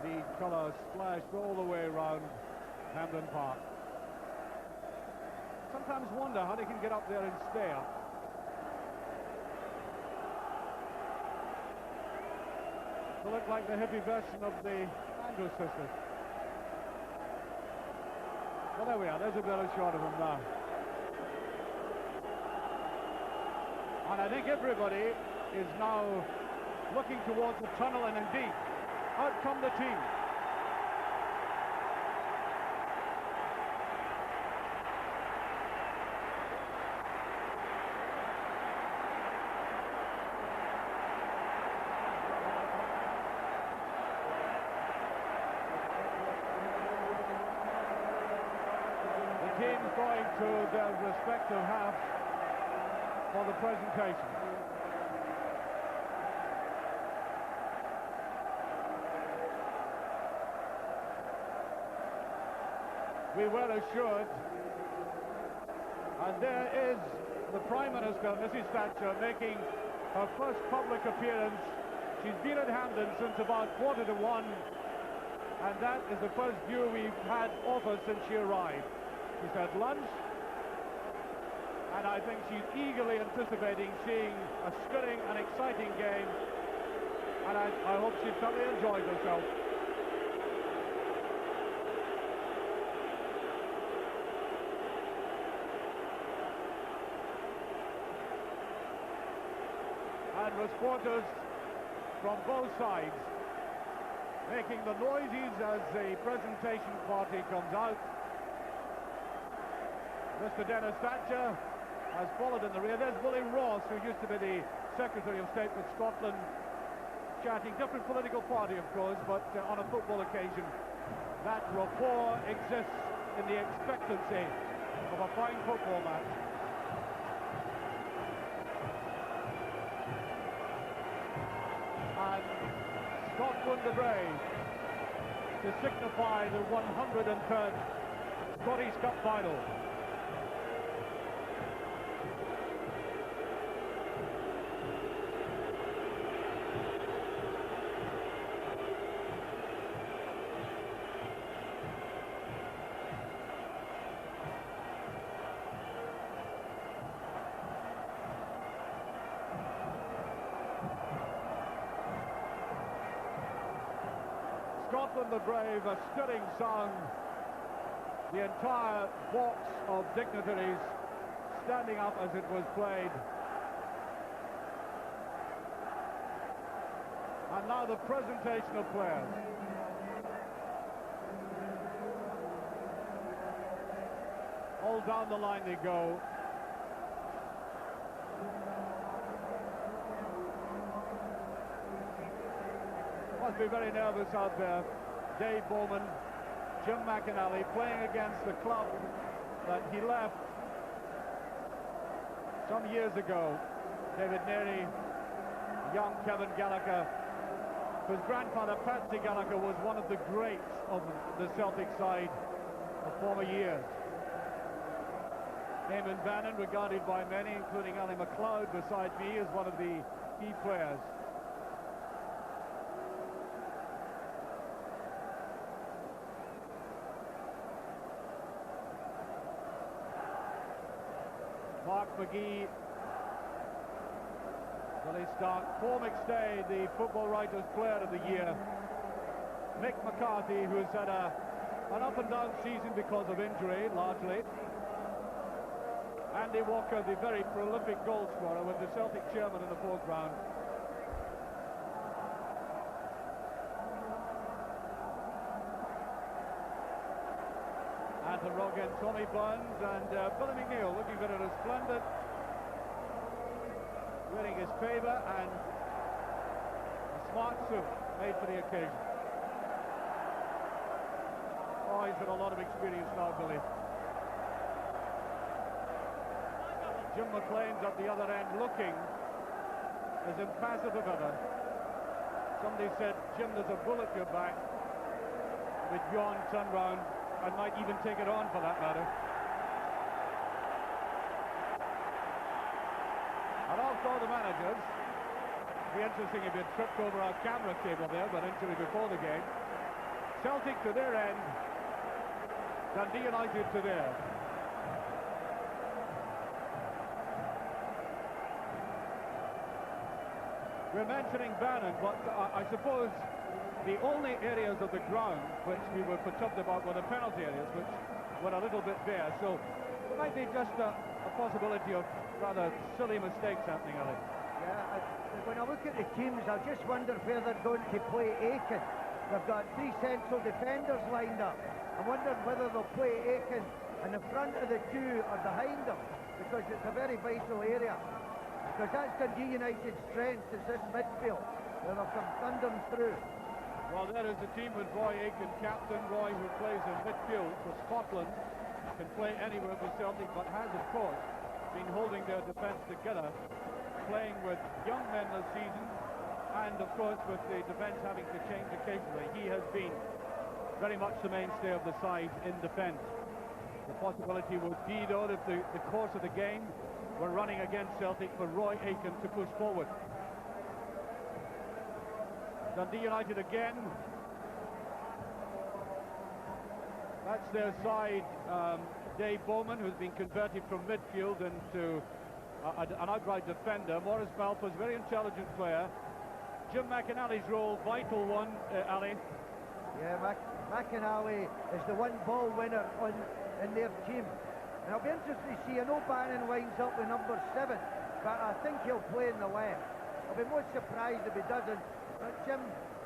the colours splashed all the way around Hampden Park. Sometimes wonder how they can get up there and stay up. They look like the hippie version of the Andrews sisters. Well, there we are. There's a better shot of them now. And I think everybody is now looking towards the tunnel, and indeed, out come the team. The teams going to their respective halves for the presentation. We were assured, and there is the Prime Minister, Mrs. Thatcher, making her first public appearance. She's been at Hampden since about 1:45, and that is the first view we've had of her since she arrived. She's had lunch, and I think she's eagerly anticipating seeing a stirring and exciting game, and I hope she thoroughly enjoys herself. And reporters from both sides making the noises as the presentation party comes out. Mr. Dennis Thatcher has followed in the rear. There's Willie Ross, who used to be the Secretary of State for Scotland, chatting. Different political party, of course, but on a football occasion, that rapport exists in the expectancy of a fine football match. And Scotland the Brave, to signify the 103rd Scottish Cup final. Scotland the Brave, a stirring song. The entire box of dignitaries standing up as it was played. And now the presentation of players. All down the line they go. Must be very nervous out there. Dave Bowman, Jim McInally, playing against the club that he left some years ago. David Narey, young Kevin Gallacher. His grandfather, Patsy Gallacher, was one of the greats of the Celtic side of former years. Eamon Bannon, regarded by many, including Ali McLeod beside me, as one of the key players. McGhee, Billy Stark, Paul McStay, the Football Writers Player of the Year, Mick McCarthy, who has had an up-and-down season because of injury, largely, Andy Walker, the very prolific goal scorer, with the Celtic chairman in the fourth round. And the Rogan, Tommy Burns, and Billy McNeil looking very resplendent, wearing his favour and a smart suit made for the occasion. Oh, he's got a lot of experience now, Billy. Jim McLean's at the other end looking as impassive as ever. Somebody said, Jim, there's a bull at your back. With Bjorn turned round. I might even take it on for that matter. And also the managers. It'd be interesting if you tripped over our camera table there, but actually before the game. Celtic to their end, Dundee United to theirs. We're mentioning Bannon, but I suppose the only areas of the ground which we were perturbed about were the penalty areas, which were a little bit bare. So there might be just a possibility of rather silly mistakes happening, Ali. Yeah, when I look at the teams, I just wonder where they're going to play Aitken. They've got three central defenders lined up. I'm wondering whether they'll play Aitken in the front of the two or behind them, because it's a very vital area. Because that's Dundee United's strength, is this midfield, where they'll come thundering through. Well, there is a team with Roy Aitken, captain. Roy, who plays in midfield for Scotland, can play anywhere for Celtic, but has, of course, been holding their defence together, playing with young men this season, and, of course, with the defence having to change occasionally. He has been very much the mainstay of the side in defence. The possibility would be, though, if the course of the game were running against Celtic, for Roy Aitken to push forward. Dundee United again. That's their side. Dave Bowman, who's been converted from midfield into an outright defender. Maurice Malpas, very intelligent player. Jim McInally's role, vital one, Ali. Yeah, McInally is the one ball winner in their team. And I'll be interested to see. I know Bannon winds up with number 7, but I think he'll play in the left. I'll be most surprised if he doesn't. But Jim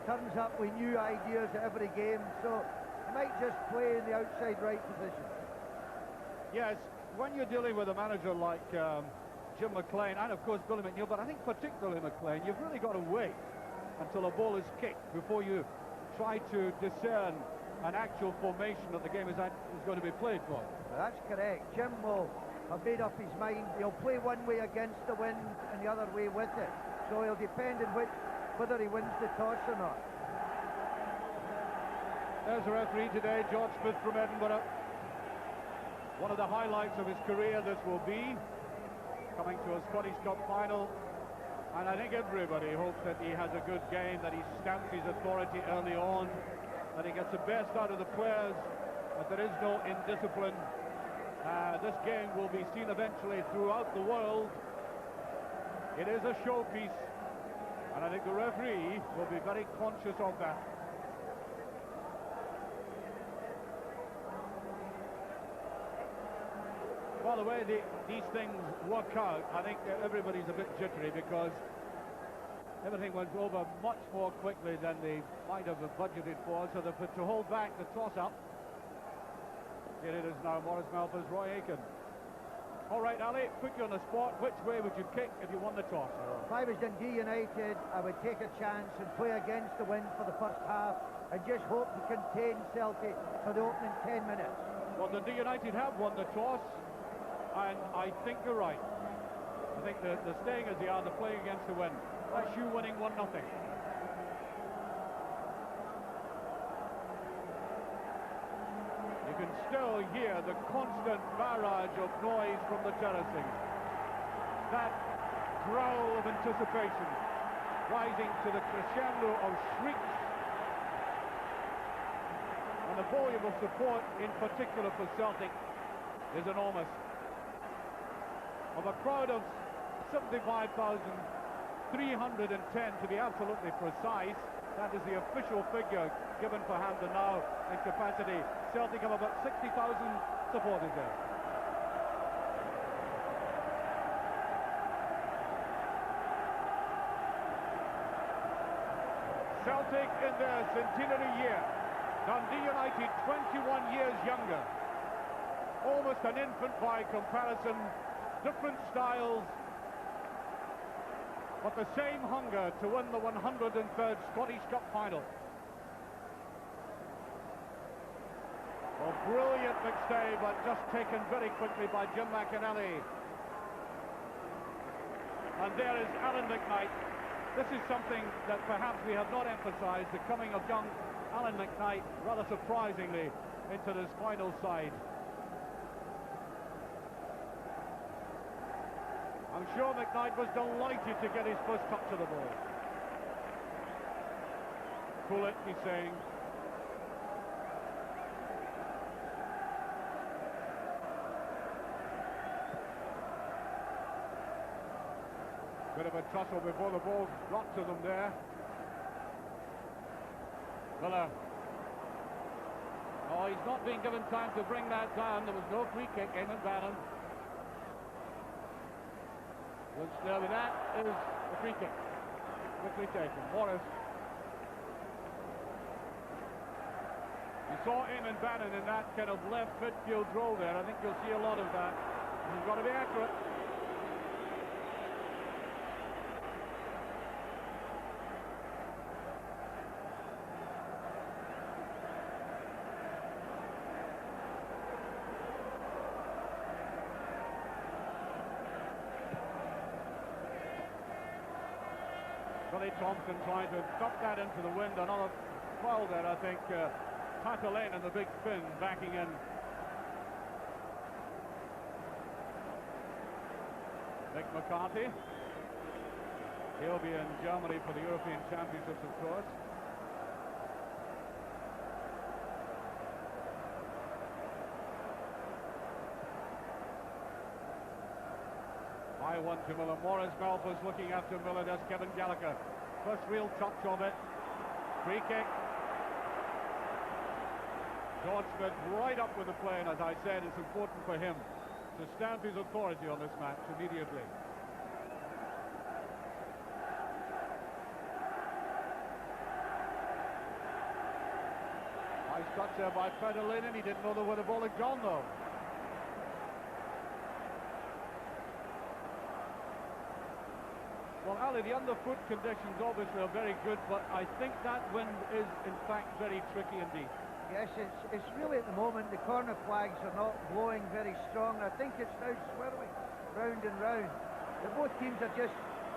turns up with new ideas at every game, so he might just play in the outside right position. Yes, when you're dealing with a manager like Jim McLean, and of course Billy McNeil, but I think particularly McLean, you've really got to wait until a ball is kicked before you try to discern an actual formation that the game is going to be played for. That's correct. Jim will have made up his mind. He'll play one way against the wind and the other way with it. So he'll depend on whether he wins the toss or not. There's the referee today, George Smith from Edinburgh. One of the highlights of his career this will be, coming to a Scottish Cup final. And I think everybody hopes that he has a good game, that he stamps his authority early on, that he gets the best out of the players, but there is no indiscipline. This game will be seen eventually throughout the world. It is a showpiece, and I think the referee will be very conscious of that. By the way, these things work out. I think everybody's a bit jittery because everything went over much more quickly than they might have budgeted for, so they've put to hold back the toss-up. Here it is now, Maurice Malpas, Roy Aitken. All right, Ali, put you on the spot. Which way would you kick if you won the toss? If I was Dundee United, I would take a chance and play against the wind for the first half and just hope to contain Celtic for the opening 10 minutes. Well, Dundee United have won the toss, and I think you're right. I think they're staying as they are, they're playing against the wind. That's you winning 1-0. You can still hear the constant barrage of noise from the terracing. That growl of anticipation rising to the crescendo of shrieks, and the volume of support in particular for Celtic is enormous. Of a crowd of 75,310 to be absolutely precise, that is the official figure given for Hampden now in capacity. Celtic have about 60,000 supporters there. Celtic in their centenary year. Dundee United 21 years younger. Almost an infant by comparison. Different styles, but the same hunger to win the 103rd Scottish Cup final. Well, brilliant McStay, but just taken very quickly by Jim McInally. And there is Alan McKnight. This is something that perhaps we have not emphasised, the coming of young Alan McKnight, rather surprisingly, into this final side. I'm sure McKnight was delighted to get his first touch of the ball. Pull it, he's saying. Bit of a tussle before the ball got to them there. Miller. Oh, he's not being given time to bring that down. There was no free kick. Eamon Bannon. That is the free kick. Quickly taken. Morris. You saw Eamon Bannon in that kind of left midfield role there. I think you'll see a lot of that. He's got to be accurate. Thomson trying to duck that into the wind. Another foul there, I think. Paatelainen, the big Finn, backing in. McCarthy. He'll be in Germany for the European Championships, of course. I want to Miller. Morris Malpas looking after Miller. Does Kevin Gallacher. First real touch of it. Free kick. George Smith right up with the play, and as I said, it's important for him to stamp his authority on this match immediately. Nice touch there by Paatelainen. He didn't know where the ball had gone, though. Well, Ali, the underfoot conditions obviously are very good, but I think that wind is, in fact, very tricky indeed. Yes, it's really at the moment, the corner flags are not blowing very strong. I think it's now swirling round and round. Both teams are just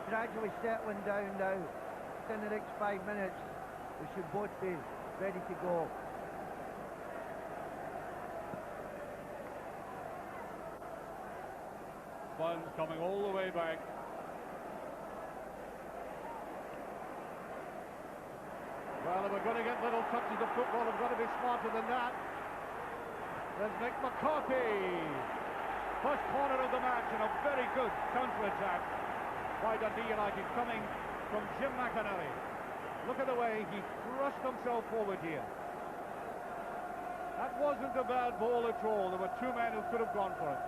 gradually settling down now. Within the next 5 minutes, we should both be ready to go. Funds coming all the way back. Well, if we're going to get little touches of football, we've got to be smarter than that. There's McCarthy. First corner of the match, and a very good counter-attack by Dundee United coming from Jim McInally. Look at the way he thrust himself forward here. That wasn't a bad ball at all. There were two men who could have gone for it.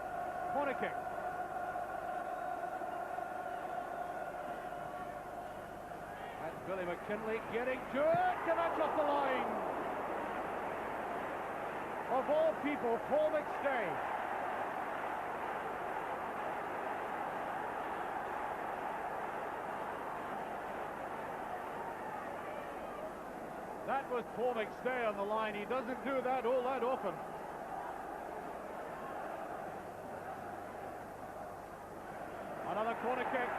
Corner kick. Billy McKinlay getting to it, and that's off the line. Of all people, Paul McStay. That was Paul McStay on the line. He doesn't do that all that often. Another corner kick.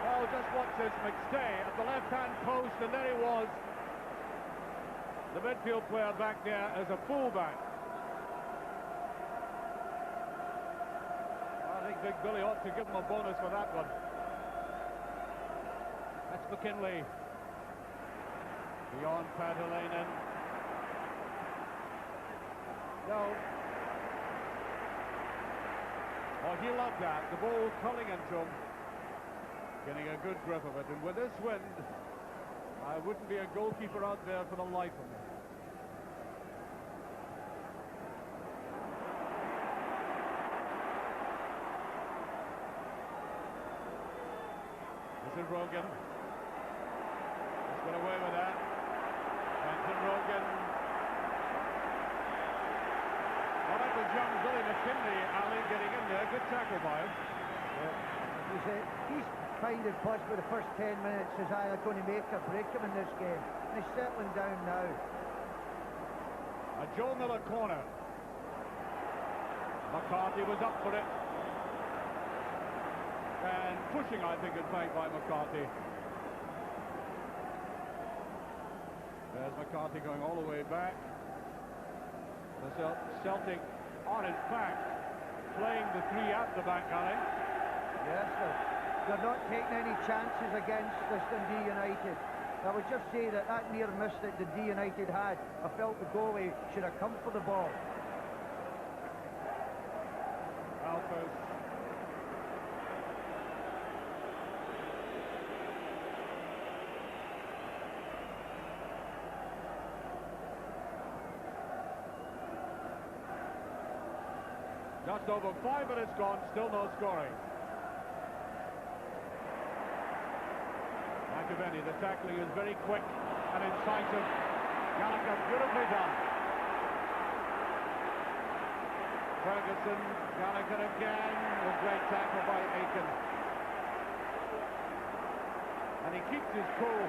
Well, just watch this. McStay at the left-hand post, and there he was. The midfield player back there as a fullback. I think Big Billy ought to give him a bonus for that one. That's McKinlay. Beyond Paatelainen. No. Oh, he loved that. The ball curling into him. Getting a good grip of it, and with this wind, I wouldn't be a goalkeeper out there for the life of me. This is Rogan. He's got away with that. Hampden Rogan. Well, that was young Billy McKinlay, Ali, getting in there. Good tackle by him. He's finding possibly the first 10 minutes is either going to make or break him in this game. And he's settling down now. A Joe Miller corner. McCarthy was up for it. And pushing, I think, in fact, by McCarthy. There's McCarthy going all the way back. The Celtic are, in fact, playing the three at the back, Ali. Yes, they're not taking any chances against this Dundee United. I would just say that near miss that Dundee United had, I felt the goalie should have come for the ball. Malpas. Just over 5 minutes gone, still no scoring. McAvennie, the tackling is very quick and incisive. Gallacher, beautifully done. Ferguson, Gallacher again. A great tackle by Aitken. And he keeps his cool.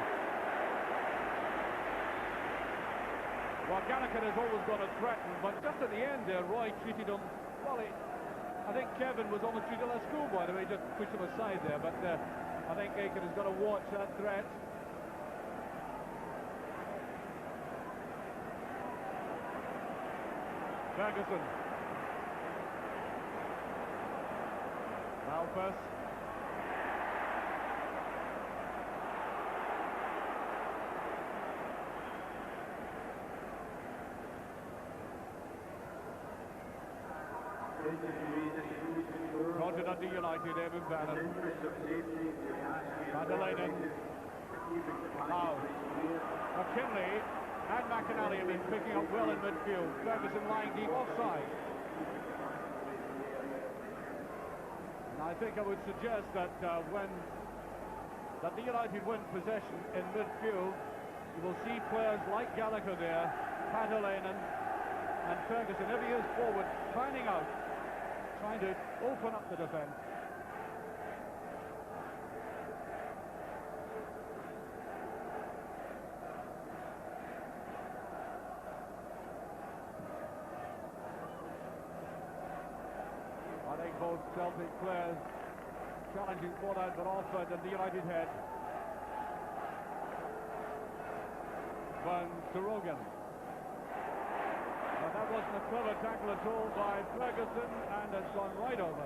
Well, Gallacher has always got to threaten, but just at the end there, Roy treated him, well, I think Kevin was almost treated like a schoolboy, the way he just pushed him aside there, but I think Aitken has got to watch that threat. Ferguson. Malpas. Gone to Dundee United, Bannon. Paatelainen. Now, McKinlay and McInally have been picking up well in midfield. Ferguson lying deep offside. And I think I would suggest that when Dundee United win possession in midfield, you will see players like Gallacher there, Paatelainen and Ferguson, every year's forward, finding out, trying to open up the defence. I think both Celtic players challenging for that, but also at the United head. Burns to Rogan. But that wasn't a clever tackle at all by Ferguson, and it's gone right over.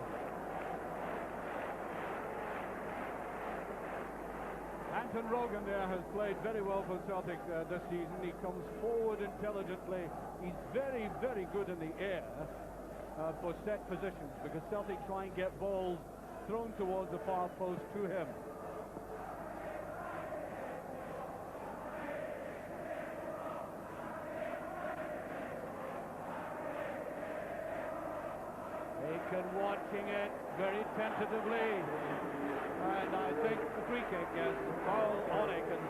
Anton Rogan there has played very well for Celtic this season. He comes forward intelligently. He's very, very good in the air for set positions, because Celtic try and get balls thrown towards the far post to him. Aitken watching it very tentatively, and I think the free kick, yes, foul on Aitken.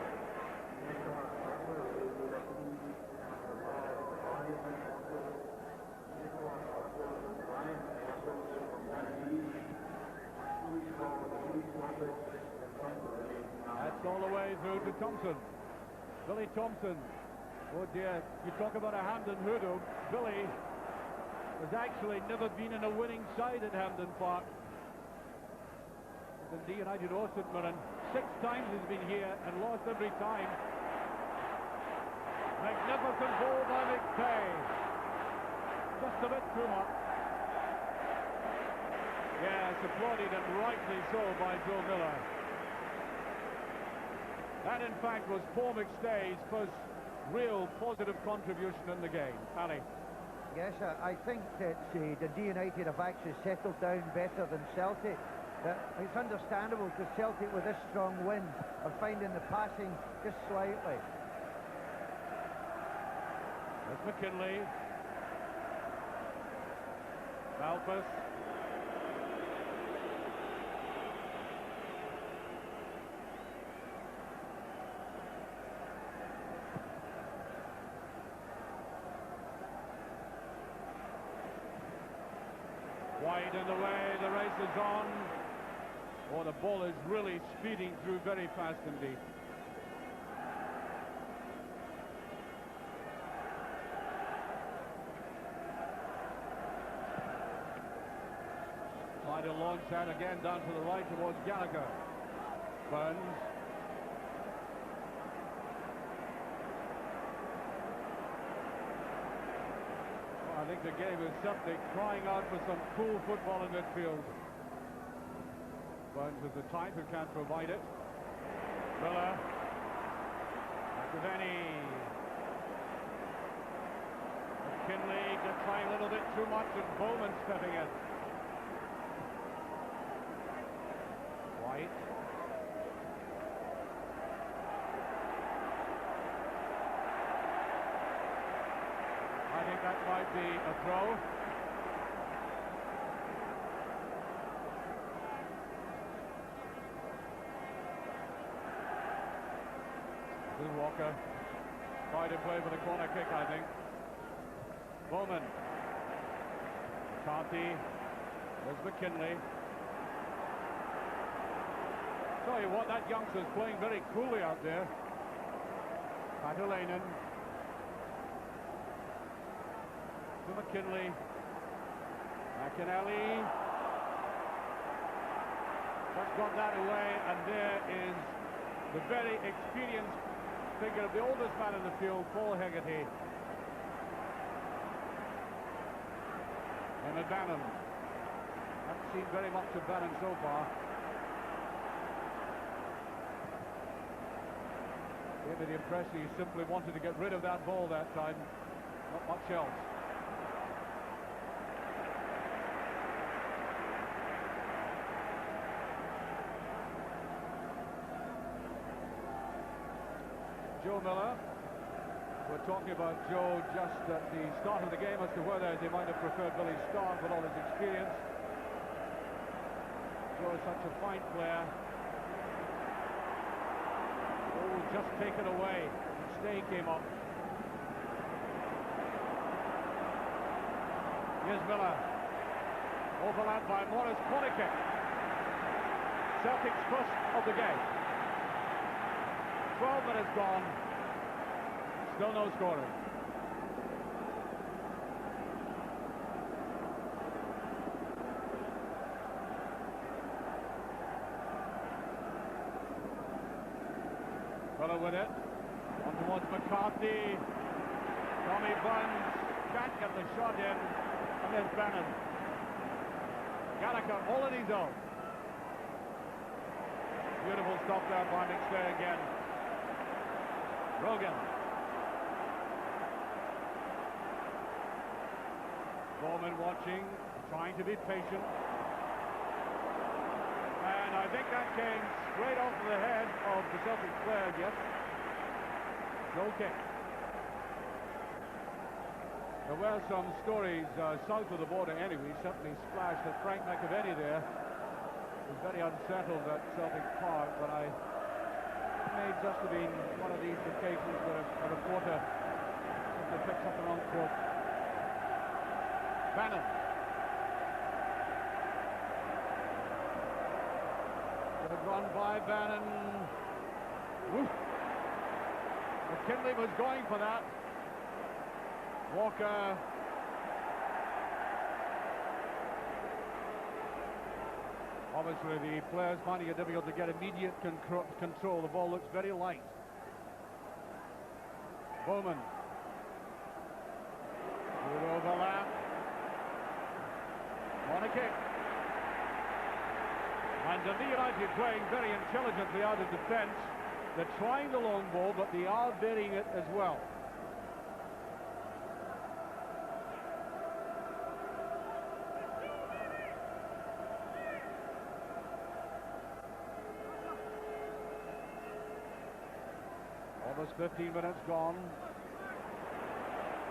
That's all the way through to Thomson. Billy Thomson. Oh dear, you talk about a Hampden hoodoo. Billy has actually never been in a winning side at Hampden Park. Dundee United or St Mirren. 6 times he's been here and lost every time. Magnificent goal by McStay. Just a bit too much. Yes, applauded and rightly so by Joe Miller. That in fact was Paul McStay's first real positive contribution in the game. Ali. Yes, I think that Dundee United have actually settled down better than Celtic. It's understandable, because Celtic with this strong wind are finding the passing just slightly. That's McKinlay. Malpas. Whyte in the way, the race is on. Oh, the ball is really speeding through very fast indeed. Try to launch that again down to the right towards Gallacher. Burns. I think the game is Celtic crying out for some cool football in midfield. Burns with the type who can't provide it. Miller. McAvennie. McKinlay just trying a little bit too much, and Bowman stepping in. Whyte. I think that might be a throw. Walker. Tried to play for the corner kick, I think. Bowman. McCarthy. There's McKinlay. Tell you what, that youngster's playing very coolly out there. Paatelainen. To McKinlay. McInally. Just got that away, and there is the very experienced figure of the oldest man in the field, Paul Hegarty. And Bannon. Haven't seen very much of Bannon so far. Gave me the impression he simply wanted to get rid of that ball that time. Not much else. Joe Miller. We're talking about Joe just at the start of the game as to whether they might have preferred Billy Stark with all his experience. Joe is such a fine player. Oh, just taken away. McStay came up. Here's Miller. Overlapped by Morris. Corner kick. Celtic's first of the game. 12 minutes gone. Still no scoring. Miller with it. On towards McCarthy. Tommy Burns can't get the shot in. And there's Bannon. Gallacher all in his own. Beautiful stop there by McStay again. Rogan. Bowman watching, trying to be patient. And I think that came straight off the head of the Celtic player, yes. Goal kick. There were some stories south of the border anyway, certainly splashed that Frank McAvennie there was very unsettled at Celtic Park, but I may just have been one of these occasions where a reporter simply picks up the wrong quote. Bannon. Good run by Bannon. Woof. McKinlay was going for that. Walker. Obviously the players finding it difficult to get immediate control. The ball looks very light. Bowman. Good overlap. Corner kick. And Dundee United playing very intelligently out of defence. They're trying the long ball, but they are burying it as well. Almost 15 minutes gone.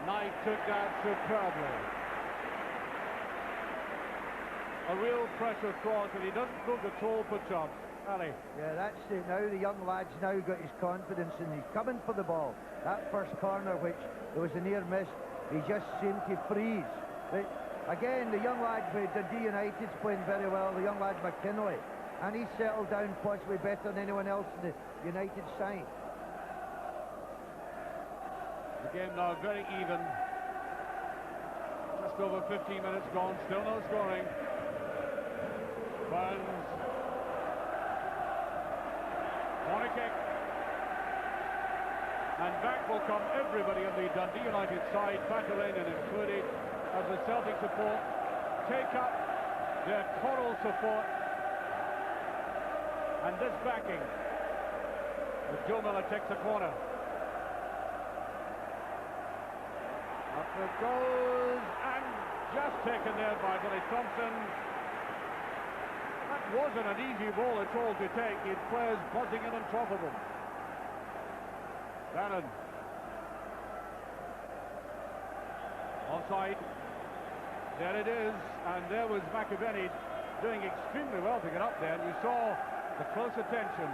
Knight took that superbly. A real pressure cross, and he doesn't look at all for Chubb. Ali. Yeah, that's it. Now the young lad's now got his confidence, and he's coming for the ball. That first corner, which there was a near miss, he just seemed to freeze. But again, the young lad with Dundee United's playing very well. The young lad McKinlay, and he's settled down possibly better than anyone else in the United side. The game now very even. Just over 15 minutes gone, still no scoring. Burns. Corner kick. And back will come everybody on the Dundee United side, Paatelainen included, as the Celtic support take up their choral support. And this backing as Joe Miller takes the corner. Up it goes, and just taken there by Billy Thomson. That wasn't an easy ball at all to take. He had players buzzing in on top of him. Bannon. Onside. There it is, and there was McAvennie doing extremely well to get up there, and you saw the close attention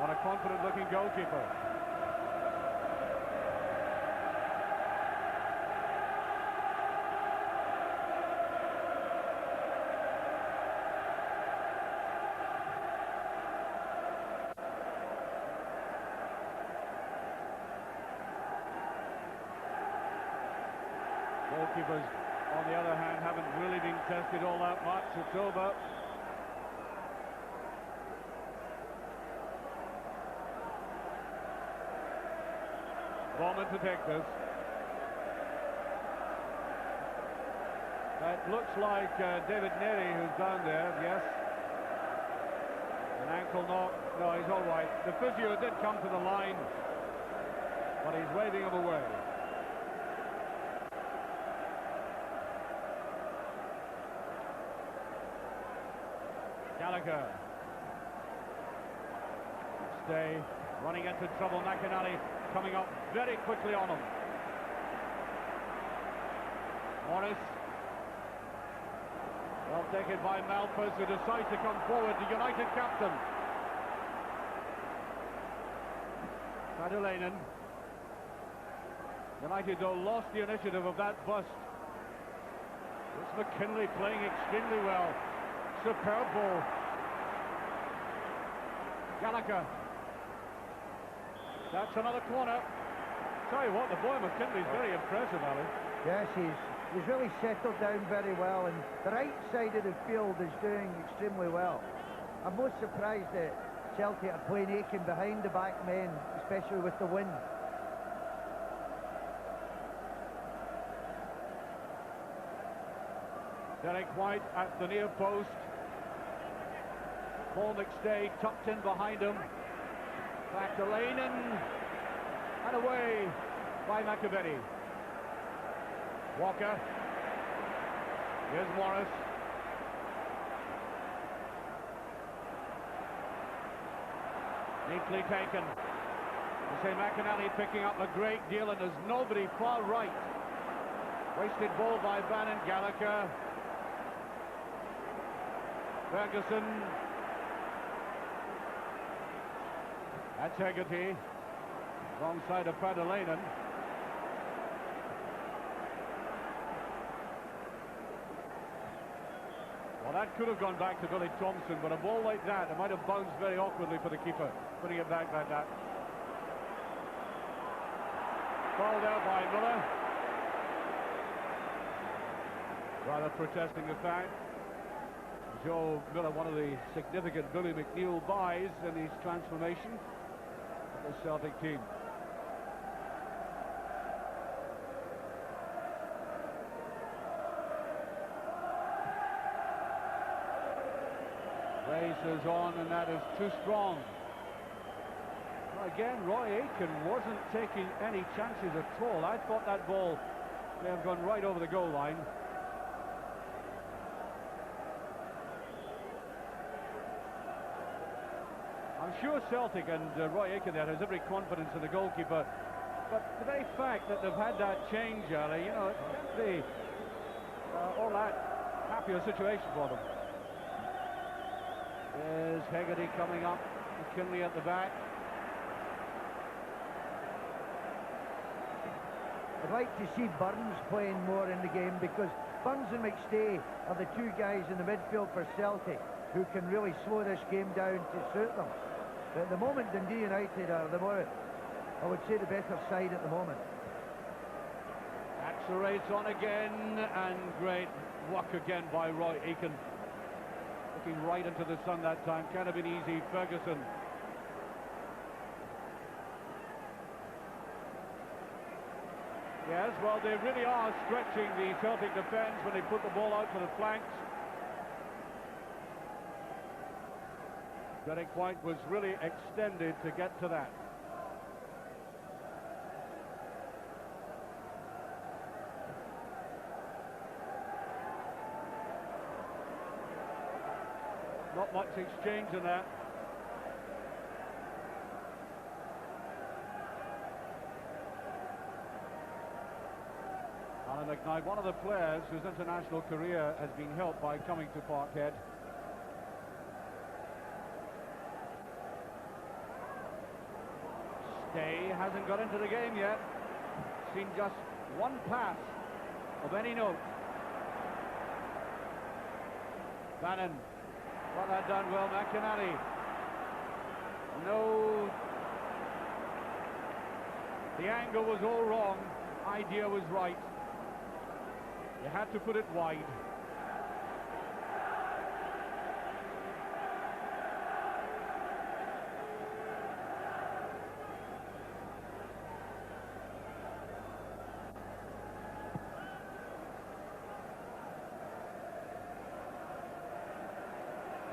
on a confident-looking goalkeeper. Goalkeepers, on the other hand, haven't really been tested all that much. It's over. Bowman to take this. It looks like David Narey who's down there, yes. An ankle knock. No, he's all right. The physio did come to the line, but he's waving him away. Gallacher. McStay running into trouble. McInally coming up very quickly on him. Morris. Well taken by Malpas, who decides to come forward, the United captain. Paatelainen. United, though, lost the initiative of that bust. It's McKinlay playing extremely well. Superb ball. Gallacher. That's another corner. Tell you what, the boy McKinley's very impressive, Ali. Yes, he's really settled down very well, and the right side of the field is doing extremely well. I'm most surprised that Celtic are playing Aitken behind the back men, especially with the wind. Whyte at the near post. Paul McStay tucked in behind him. Paatelainen, and away by McAvennie. Walker. Here's Morris. Neatly taken. You say McInally picking up a great deal, and there's nobody far right. Wasted ball by Bannon. Gallacher. Ferguson. That's Hegarty. Wrong side of Paatelainen. Well, that could have gone back to Billy Thomson, but a ball like that, it might have bounced very awkwardly for the keeper, putting it back like that. Called out by Miller. Rather protesting the fact. Joe Miller, one of the significant Billy McNeil buys in his transformation of the Celtic team. Races on, and that is too strong. Well, again, Roy Aitken wasn't taking any chances at all. I thought that ball may have gone right over the goal line. I'm sure Celtic and Roy Aitken there has every confidence in the goalkeeper, but the very fact that they've had that change, Ali, you know, it can't be all that happy a situation for them. There's Hegarty coming up, McKinlay at the back. I'd like to see Burns playing more in the game, because Burns and McStay are the two guys in the midfield for Celtic who can really slow this game down to suit them. But at the moment, Dundee United are the more, I would say, the better side at the moment. Accelerates on again, and great work again by Roy Aitken. Looking right into the sun that time. Can't have been easy. Ferguson. Yes, well, they really are stretching the Celtic defence when they put the ball out for the flanks. Whyte was really extended to get to that. Not much exchange in that. McKnight, one of the players whose international career has been helped by coming to Parkhead. Stay hasn't got into the game yet. Seen just one pass of any note. Bannon got that done well. McInally. No. The angle was all wrong. Idea was right. You had to put it wide.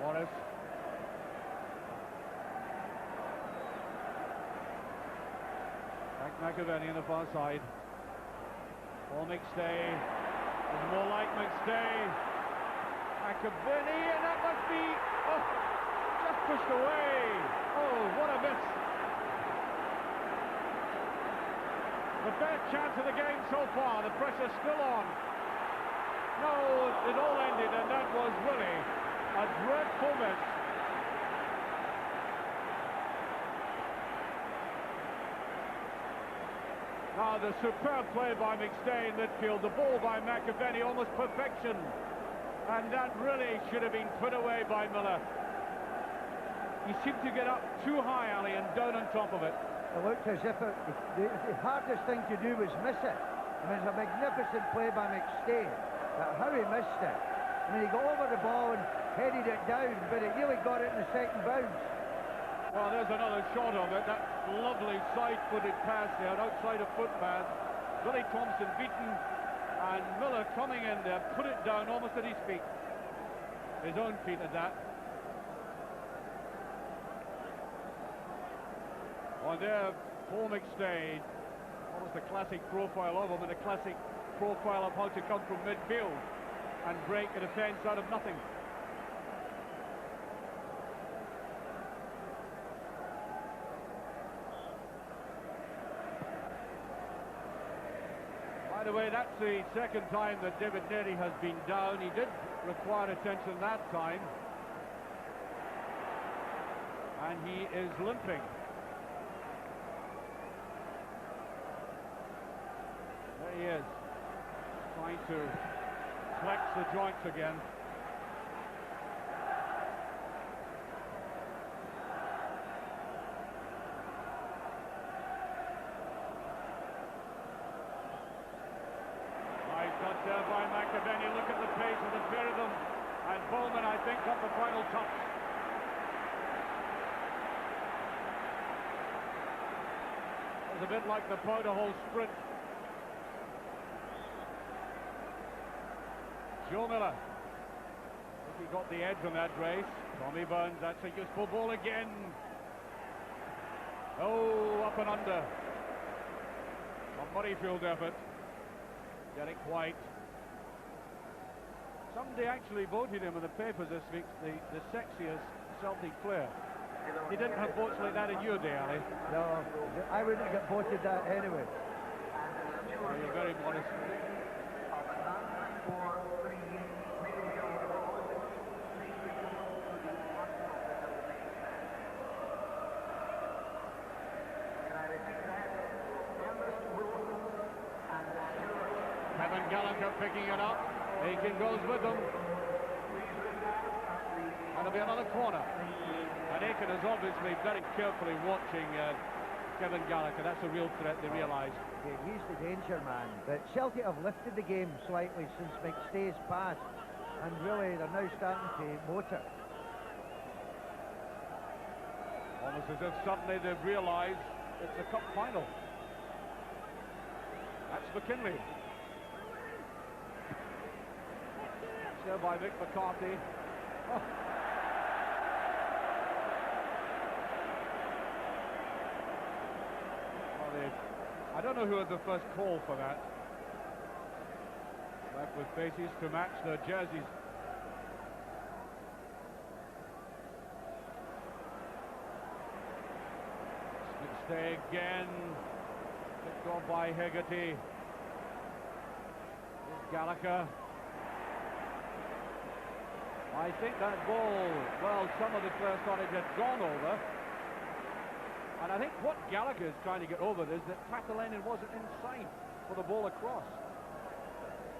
Morris. Back McAvennie on the far side. For McStay. It's more like McStay. McAvennie, and that must be just pushed away. Oh, what a miss. The best chance of the game so far. The pressure's still on. No, it all ended, and that was really a dreadful miss. Now the superb play by McStay in midfield, the ball by McAvennie, almost perfection. And that really should have been put away by Miller. He seemed to get up too high, Ali, and down on top of it. It looked as if the hardest thing to do was miss it. I mean, it's a magnificent play by McStay, but how he missed it. I mean, he got over the ball and headed it down, but it really got it in the second bounce. Well, there's another shot of it. That lovely side-footed pass there, outside of footpath. Billy Thomson beaten, and Miller coming in there, put it down almost at his feet. His own feet at that. On there, Paul McStay. What was the classic profile of him, and the classic profile of how to come from midfield and break a defence out of nothing. By the way, that's the second time that David Narey has been down. He did require attention that time. And he is limping. There he is. Trying to flex the joints again. There by McAvennie. Look at the pace of the pair of them, and Bowman, I think, got the final touch. It was a bit like the powder hole sprint. Joe Miller, I think he got the edge on that race. Tommy Burns, that's a useful ball again. Oh, up and under. A Murrayfield effort. Derek Whyte. Somebody actually voted him in the papers this week the sexiest Celtic player. He didn't have votes like that in your day, Ali. No, I wouldn't get voted that anyway. Oh, you're very modest. Gallacher picking it up. Aitken goes with them. And there'll be another corner. And Aitken is obviously very carefully watching Kevin Gallacher. That's a real threat, they realise. Yeah, he's the danger man. But Celtic have lifted the game slightly since McStay's pass. And really, they're now starting to motor. Almost as if suddenly they've realised it's a cup final. That's McKinlay. There by McCarthy. Oh. I don't know who had the first call for that. Left with faces to match their jerseys. McStay again. Picked off by Hegarty. Here's Gallacher. I think that ball, well, some of the players thought it had gone over. And I think what Gallacher is trying to get over is that Paatelainen wasn't inside for the ball across.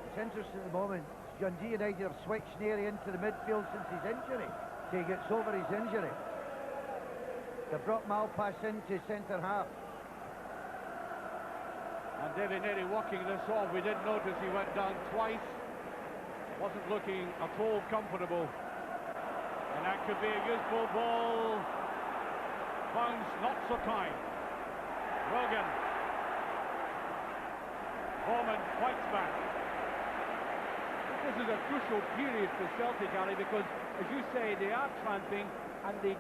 It's interesting at the moment. Dundee United have switched Narey into the midfield since his injury. So he gets over his injury. They brought Malpas into centre half. And David Narey walking this off. We did notice he went down twice. wasn't looking at all comfortable. And that could be a useful ball. Bounce not so kind. Rogan. Bowman fights back. This is a crucial period for Celtic, Ali, because, as you say, they are tramping and they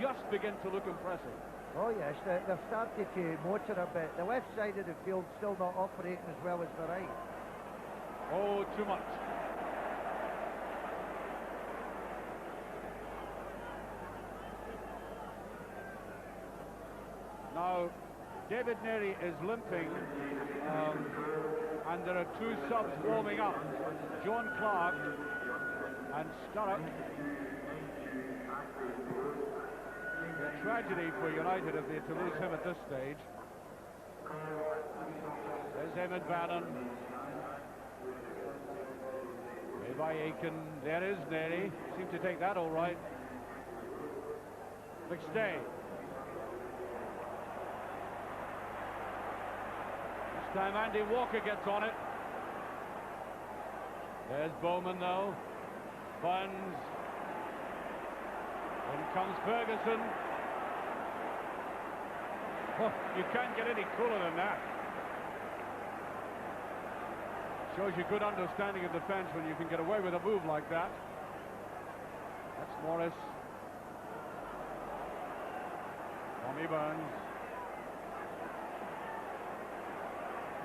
just begin to look impressive. Oh yes, they've started to motor a bit. The left side of the field still not operating as well as the right. Oh, too much. Now, David Narey is limping, and there are two subs warming up. John Clark and Sturrock. A tragedy for United if they to lose him at this stage. There's Eamon Bannon. Played by Aitken. There is Narey. Seemed to take that all right. McStay. This time Andy Walker gets on it. There's Bowman though. Burns. In comes Ferguson. Oh, you can't get any cooler than that. Shows you good understanding of defence when you can get away with a move like that. That's Morris. Tommy Burns.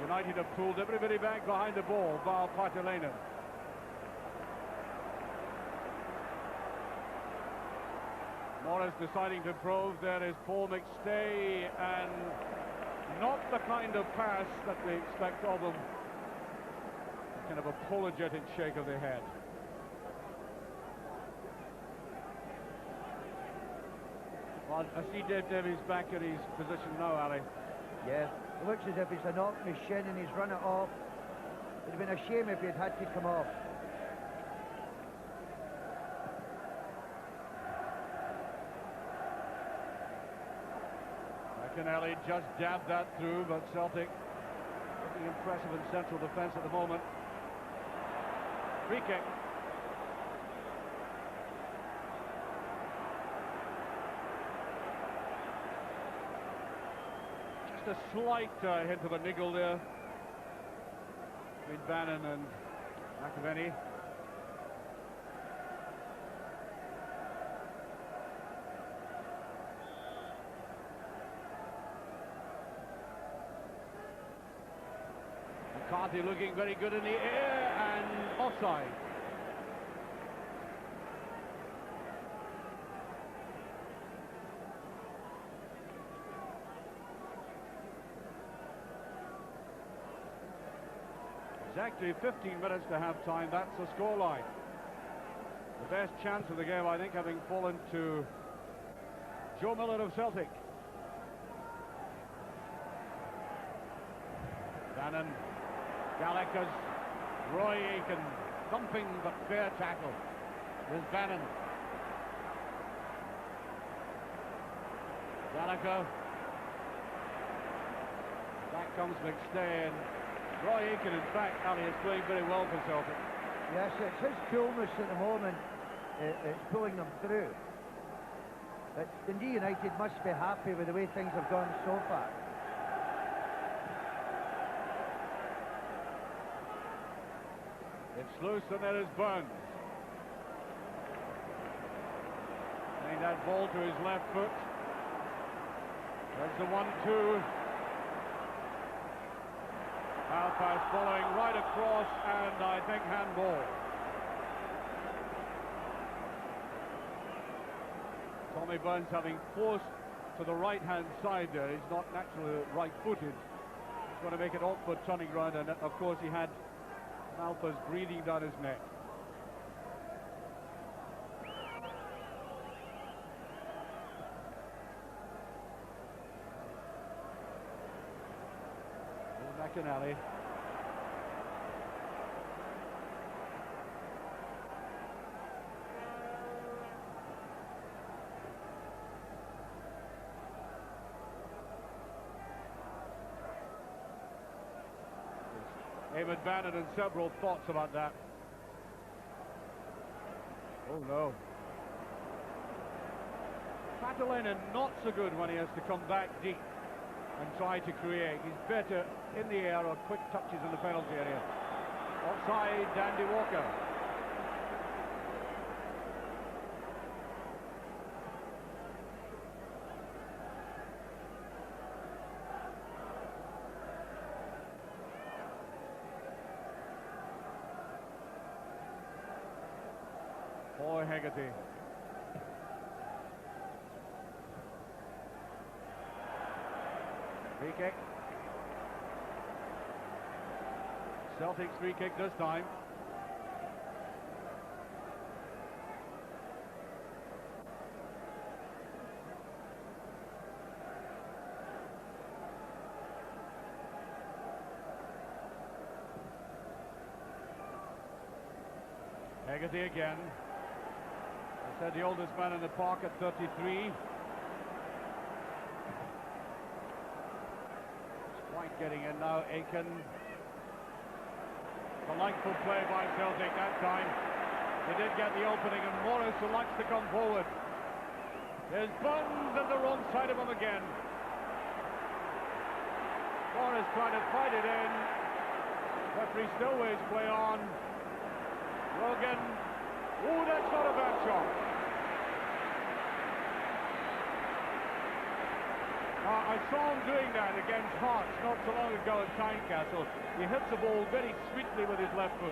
United have pulled everybody back behind the ball, bar Paatelainen. Morris deciding to probe. There is Paul McStay, and not the kind of pass that we expect of him. A kind of apologetic shake of the head. Well, I see Dave Davies back at his position now, Ali. Yes, it looks as if he's a knock in his shin and he's run it off. It'd have been a shame if he'd had to come off. McInally just jabbed that through, but Celtic looking impressive in central defence at the moment. Free kick. Just a slight hint of a niggle there between Bannon and McAvennie. McCarthy looking very good in the air and offside. Exactly 15 minutes to half time. That's the scoreline. The best chance of the game, I think, having fallen to Joe Miller of Celtic. Bannon. Gallacher's Roy Aitken, thumping but fair tackle. There's Bannon. Gallacher. Back comes McStay, and Roy Aitken, in fact, Ali, is playing very well for Celtic. Yes, it's his coolness at the moment. It's pulling them through. But Dundee United must be happy with the way things have gone so far. It's loose, and there is Burns. Getting that ball to his left foot. There's the 1-2. Malpas following right across, and I think handball. Tommy Burns having forced to the right-hand side there. He's not naturally right-footed. He's going to make it awkward turning round, and of course he had Malpas breathing down his neck. McInally. Eamon Bannon and several thoughts about that. Oh no. Paatelainen not so good when he has to come back deep and try to create. He's better in the air or quick touches in the penalty area. Offside, Dandy Walker. For Hegarty. Free kick. Celtic's free kick this time. Hegarty again. I said the oldest man in the park at 33. Whyte getting in now, Aitken. Delightful play by Celtic that time. They did get the opening, and Morris who likes to come forward. There's Buns on the wrong side of him again. Morris trying to fight it in. Referee Stillways play on. Rogan. Oh, that's not a bad shot. I saw him doing that against Hearts not so long ago at Tynecastle. He hits the ball very sweetly with his left foot.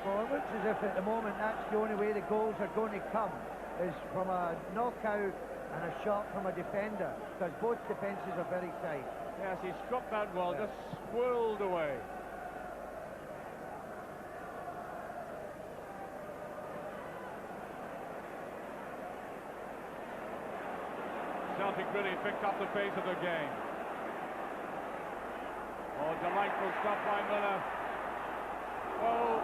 Well, it looks as if at the moment that's the only way the goals are going to come, is from a knockout and a shot from a defender, because both defences are very tight. Yes, he struck that well, just swirled away. Celtic really picked up the pace of the game. Oh, delightful stuff by Miller. Oh,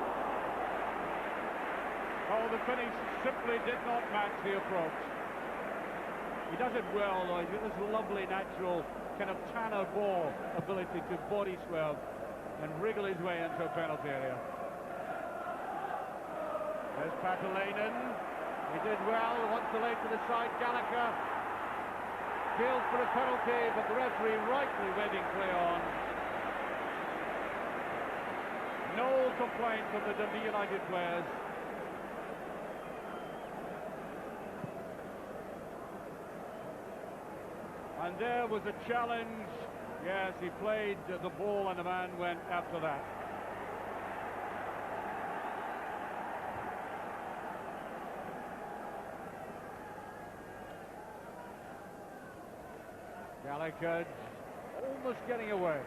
the finish simply did not match the approach. He does it well, though. He's got this lovely, natural, kind of Tanner ball ability to body swerve and wriggle his way into a penalty area. There's Paatelainen. He did well, once the late to the side, Gallacher. Appeals for a penalty, but the referee rightly letting play on. No complaint from the Dundee United players. And there was a challenge. Yes, he played the ball and the man went after that. Gallacher almost getting away.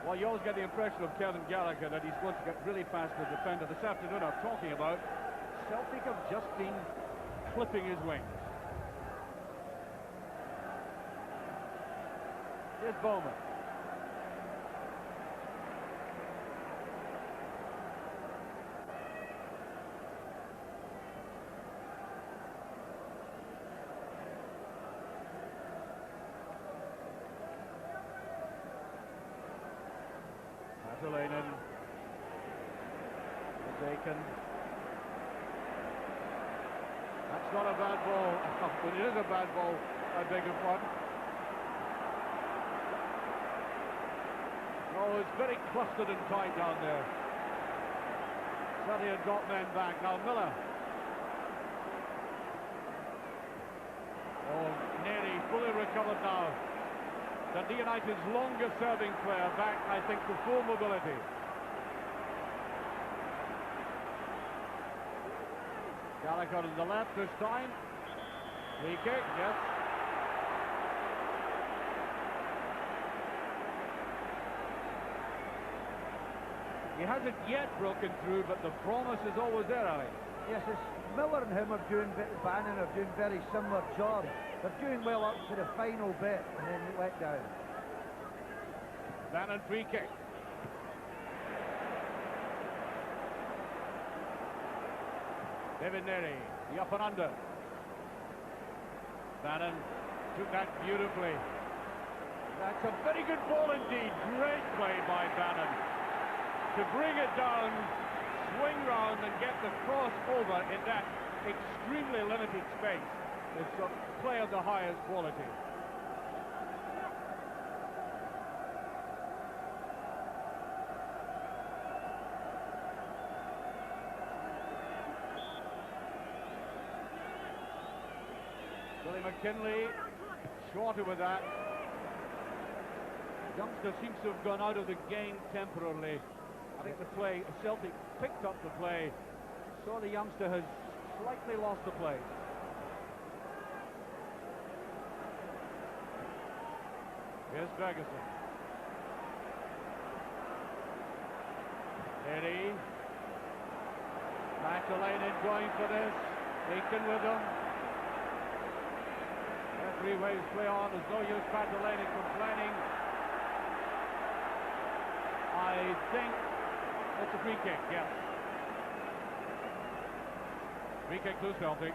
Well, you always get the impression of Kevin Gallacher that he's going to get really past the defender. This afternoon I'm talking about, Celtic have just been clipping his wings. Here's Bowman. Paatelainen. Aitken. That's not a bad ball. But it is a bad ball, I beg your pardon. Oh, it's very clustered and tight down there. Certainly had got men back. Now Miller. Oh, Narey fully recovered now. Dundee United's longest serving player back, I think, to full mobility. Gallacher to the left this time. Free kick, yes. He hasn't yet broken through, but the promise is always there, Ali. Yes, it's Miller and him are doing, Bannon are doing very similar jobs. They're doing well up to the final bit and then let down. Bannon free kick. David Narey, the up and under. Bannon took that beautifully. That's a very good ball indeed. Great play by Bannon to bring it down swing round and get the cross over in that extremely limited space. It's a play of the highest quality. Billy McKinlay, shorter with that. Youngster seems to have gone out of the game temporarily. I think the play, Celtic picked up the play, so the youngster has slightly lost the play. Here's Ferguson. Narey. Paatelainen going for this. Aitken with him. Referee waves play on. There's no use Paatelainen complaining. I think it's a free kick, yes. Free kick to Celtic.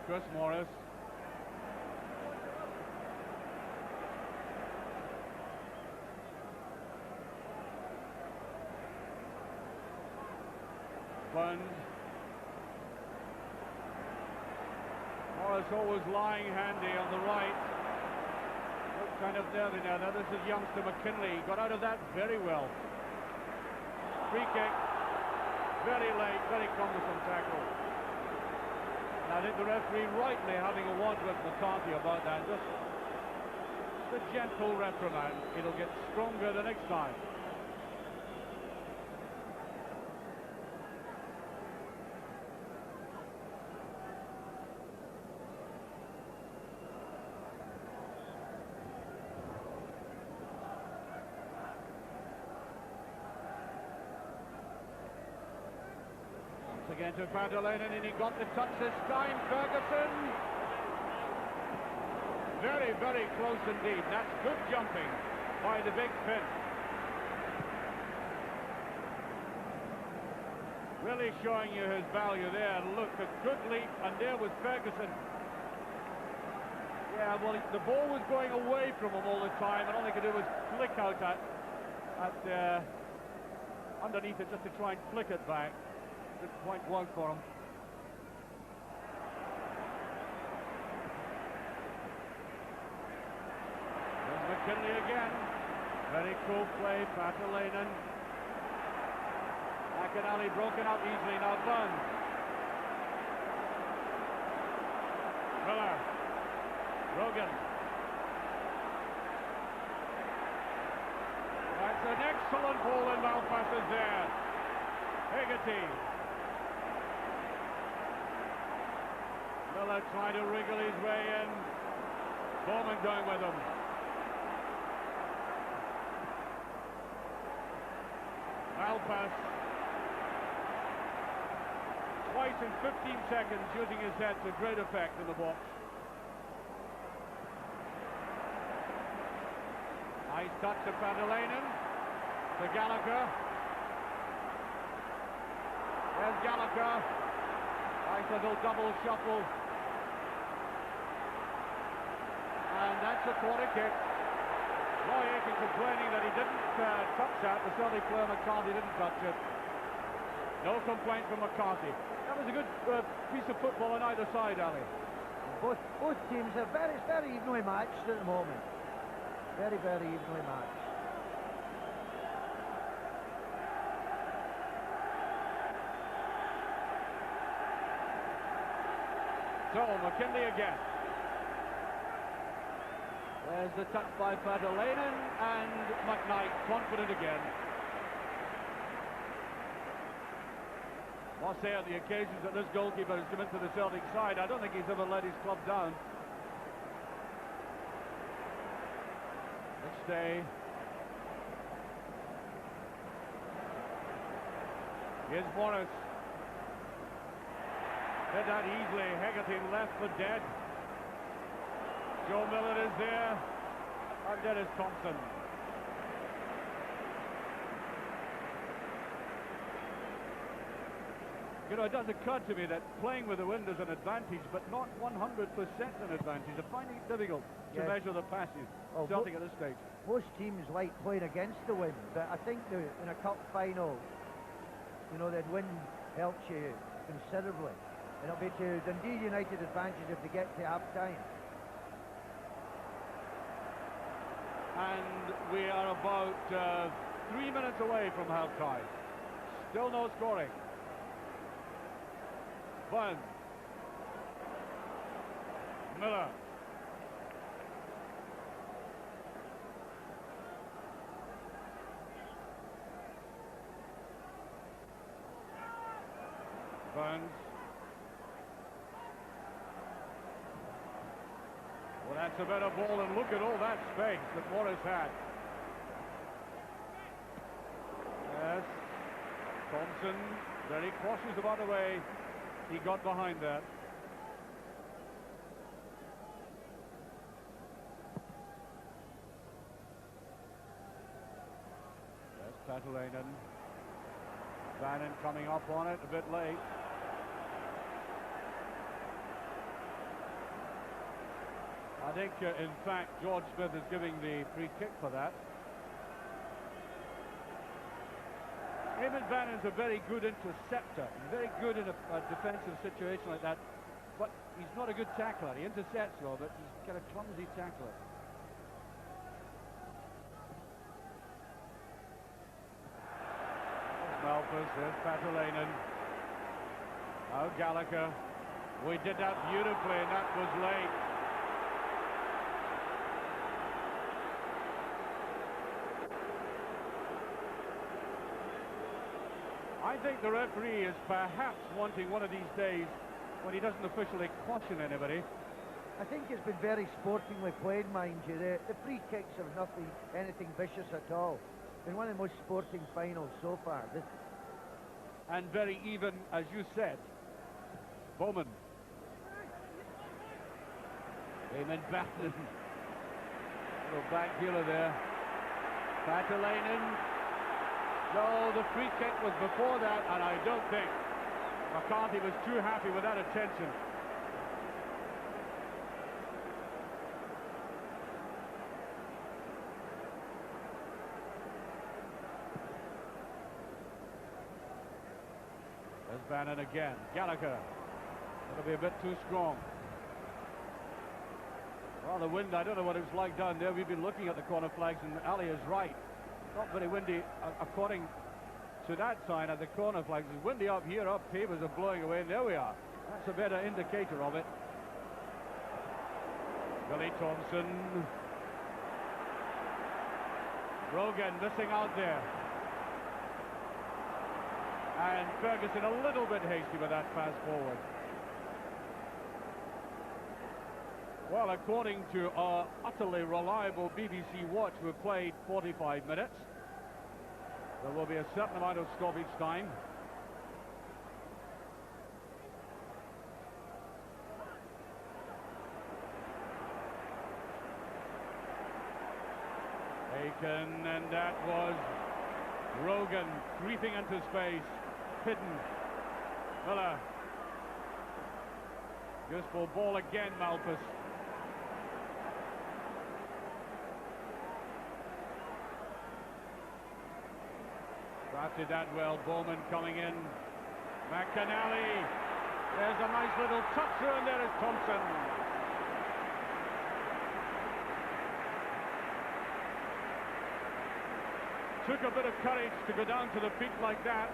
Chris Morris. Bund. Morris always lying handy on the right. Looked kind of nervy now. Now this is youngster McKinlay. Got out of that very well. Free kick. Very late, very cumbersome tackle. I think the referee rightly having a word with McCarthy about that. Just a gentle reprimand. It'll get stronger the next time. Again to Paatelainen, and he got the touch this time. Ferguson. Very, very close indeed. That's good jumping by the big Finn. Really showing you his value there. Look, a good leap, and there was Ferguson. Yeah, well, the ball was going away from him all the time, and all he could do was flick out at underneath it just to try and flick it back. Didn't quite work for him. There's McKinlay again. Very cool play, Paatelainen. McInally broken up easily, now Bund. Miller. Rogan. That's an excellent ball, and Malpas is there. Hegarty. Miller trying to wriggle his way in. Bowman going with him. Malpas. Twice in 15 seconds using his head to great effect in the box. Nice touch to Paatelainen. To Gallacher. There's Gallacher. Nice little double shuffle. And that's a corner kick. Roy Aitken complaining that he didn't touch that. The Celtic player McCarthy didn't touch it. No complaint from McCarthy. That was a good piece of football on either side, Ali. Both teams are very evenly matched at the moment. Very evenly matched. So, McKinlay again. There's the touch by Paatelainen, and McKnight confident again. Must say on the occasions that this goalkeeper has come into the Celtic side, I don't think he's ever let his club down. McStay. Here's Morris. Did that easily. Hegarty left for dead. Joe Miller is there. And there is Thomson. You know, it does occur to me that playing with the wind is an advantage, but not 100% an advantage. I'm finding it difficult to measure the passes. Celtic at this stage. Most teams like playing against the wind, but I think in a cup final, you know, that wind helps you considerably. And it'll be to Dundee United advantage if they get to half-time. And we are about 3 minutes away from half-time. Still no scoring. Burns. Miller. Burns. Well, that's a better ball, and look at all that space that Morris had. Yes. Thomson very cautious about the way he got behind that. That's Paatelainen. Bannon coming up on it a bit late. I think, in fact, George Smith is giving the free kick for that. Bannon's a very good interceptor. He's very good in a defensive situation like that, but he's not a good tackler. He intercepts well, but he's got a clumsy tackler. There's Malpas, there's Paatelainen. Oh, Gallacher. We did that beautifully, and that was late. I think the referee is perhaps wanting one of these days when he doesn't officially caution anybody. I think it's been very sportingly played, mind you. The free kicks are anything vicious at all. Been one of the most sporting finals so far. And very even, as you said. Bowman. Eamon Bannon. Little back heeler there. Paatelainen. No, the free kick was before that, and I don't think McCarthy was too happy with that attention. There's Bannon again. Gallacher. That'll be a bit too strong. Well, the wind, I don't know what it was like down there. We've been looking at the corner flags, and Ali is right. Not very windy, according to that sign at the corner flags. It's windy up here, up papers are blowing away, and there we are. That's a better indicator of it. Billy Thomson. Rogan missing out there. And Ferguson a little bit hasty with that pass forward. Well, according to our utterly reliable BBC watch, we've played 45 minutes. There will be a certain amount of stoppage time. Aitken, and that was Rogan creeping into space. Hidden. Miller. Useful ball again, Malpas. Drafted that well. Bowman coming in. McInally. There's a nice little touch through, and there is Thomson. Took a bit of courage to go down to the feet like that,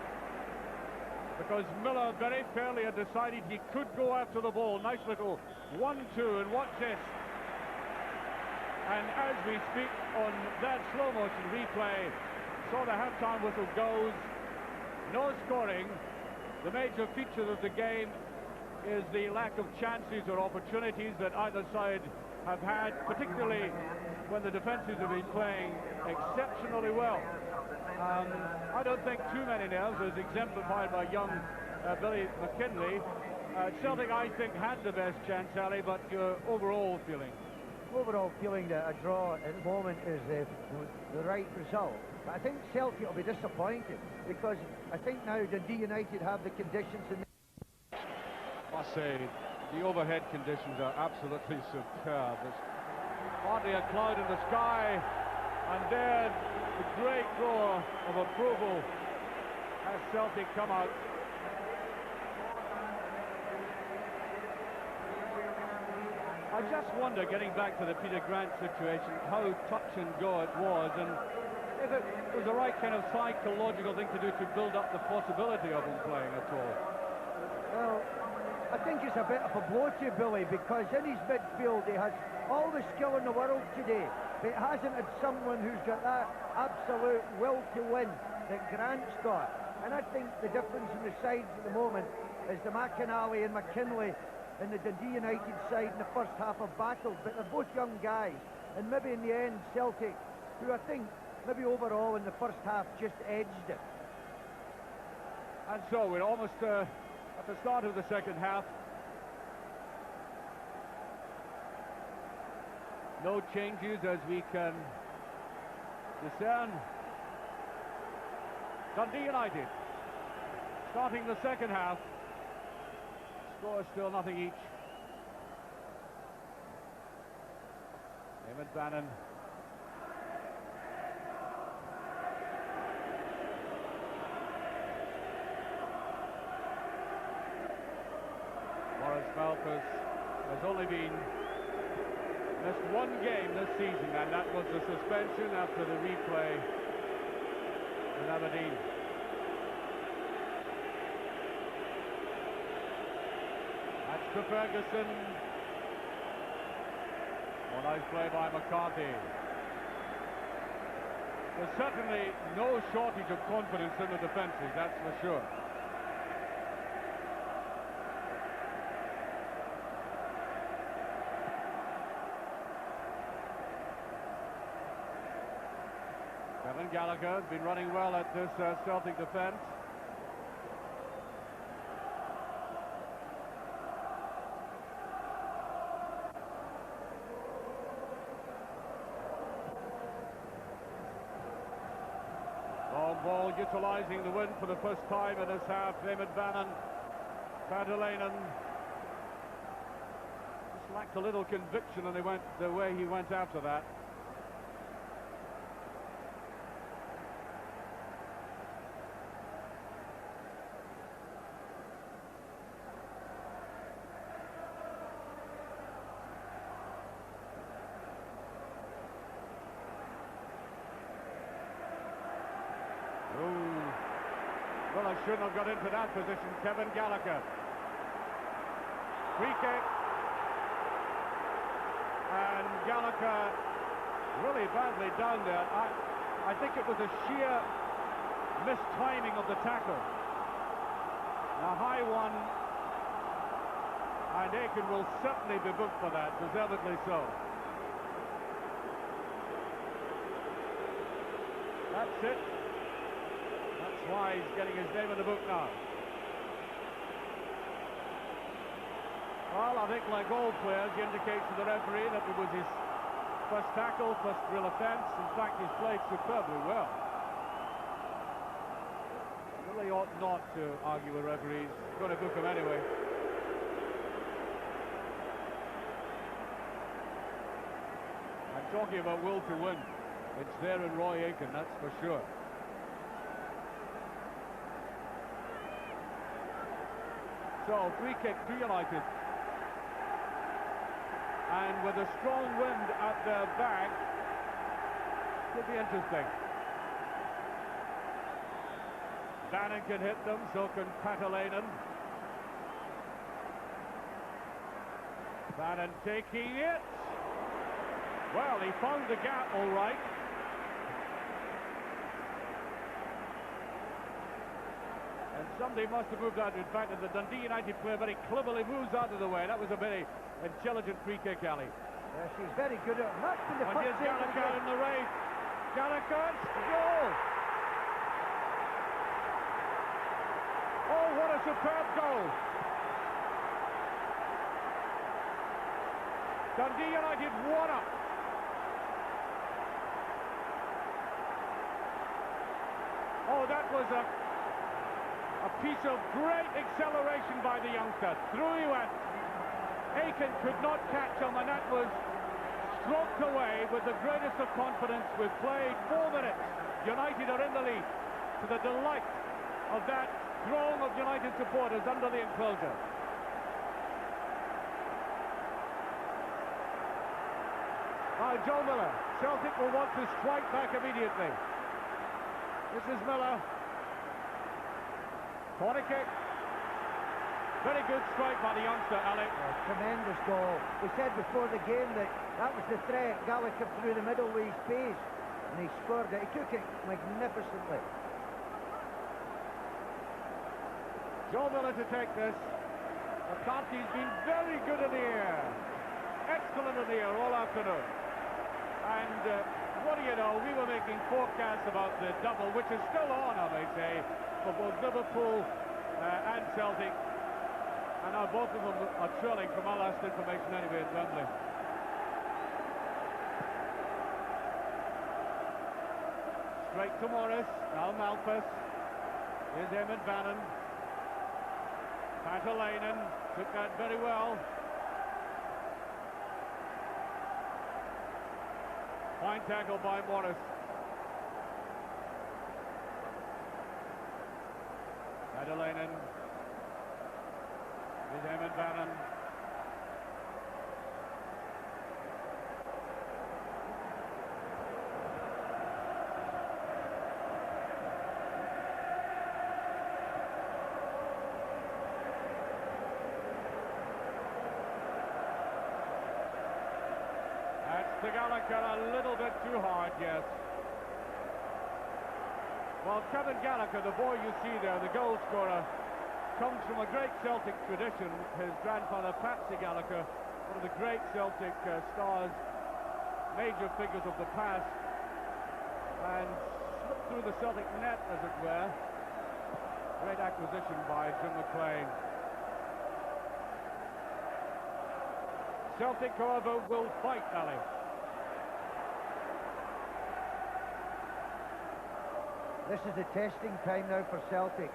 because Miller very fairly had decided he could go after the ball. Nice little 1-2, and watch this. And as we speak on that slow motion replay, so the halftime whistle goes. No scoring. The major feature of the game is the lack of chances or opportunities that either side have had, particularly when the defences have been playing exceptionally well. I don't think too many nails, as exemplified by young Billy McKinlay. Celtic, I think, had the best chance, Ali, but your overall feeling? overall feeling that a draw at the moment is the right result. But I think Celtic will be disappointed because I think now Dundee United have the conditions. I must say, the overhead conditions are absolutely superb. There's hardly a cloud in the sky, and then the great roar of approval as Celtic come out. I just wonder, getting back to the Peter Grant situation, how touch and go it was, and if it was the right kind of psychological thing to do to build up the possibility of him playing at all. Well, I think it's a bit of a blow to Billy, because in his midfield he has all the skill in the world today, but he hasn't had someone who's got that absolute will to win that Grant's got. And I think the difference in the sides at the moment is the McInally and McKinlay in the Dundee United side in the first half of battle, but they're both young guys, and maybe in the end Celtic, who I think maybe overall in the first half just edged it. And so we're almost at the start of the second half. No changes as we can discern. Dundee United starting the second half. Score still nothing each. Bannon. Malpas has only missed one game this season, and that was the suspension after the replay in Aberdeen. That's to Ferguson. Well, nice play by McCarthy. There's certainly no shortage of confidence in the defences, that's for sure. Gallacher has been running well at this Celtic defence. Long ball utilising the wind for the first time in this half. Bannon, Paatelainen just lacked a little conviction, and they went the way he went after that. Well, I shouldn't have got into that position. Kevin Gallacher. Free kick. And Gallacher really badly down there. I think it was a sheer mistiming of the tackle. A high one. And Aitken will certainly be booked for that, deservedly so. That's it. That's why he's getting his name in the book now. Well, I think like all players, he indicates to the referee that it was his first tackle, first real offence. In fact, he's played superbly well. Really ought not to argue with referees. He's going to book him anyway. I'm talking about will to win. It's there in Roy Aitken, that's for sure. So, free kick to United. And with a strong wind at their back, could be interesting. Bannon can hit them, so can Paatelainen. Bannon taking it. Well, he found the gap all right. And somebody must have moved out. In fact, the Dundee United player very cleverly moves out of the way. That was a very intelligent free kick, Ali. Yes, he's very good at that. And here's Gallacher in the race. Gallacher, goal! Oh, what a superb goal! Dundee United 1 up. Oh, that was a piece of great acceleration by the youngster. Through he went. Aitken could not catch him, and that was stroked away with the greatest of confidence. We've played 4 minutes. United are in the lead, to the delight of that throng of United supporters under the enclosure. Now Joe Miller. Celtic will want to strike back immediately. This is Miller. Corner kick. Very good strike by the youngster, Alec. Oh, tremendous goal. We said before the game that was the threat. Gallacher through the middle with his pace, and he scored it. He took it magnificently. Joe Miller to take this. McCarthy's been very good in the air. Excellent in the air all afternoon. And what do you know, we were making forecasts about the double, which is still on, I may say, for both Liverpool and Celtic. And now both of them are trailing from our last information anyway at Wembley. Straight to Morris, now Malpas. Here's Bannon. Paatelainen took that very well. Fine tackle by Morris. Paatelainen. Here's Bannon. To Gallacher a little bit too hard, yes. Well, Kevin Gallacher, the boy you see there, the goal scorer, comes from a great Celtic tradition. His grandfather, Patsy Gallacher, one of the great Celtic stars, major figures of the past, and slipped through the Celtic net, as it were. Great acquisition by Jim McLean. Celtic, however, will fight, Ali. This is the testing time now for Celtic.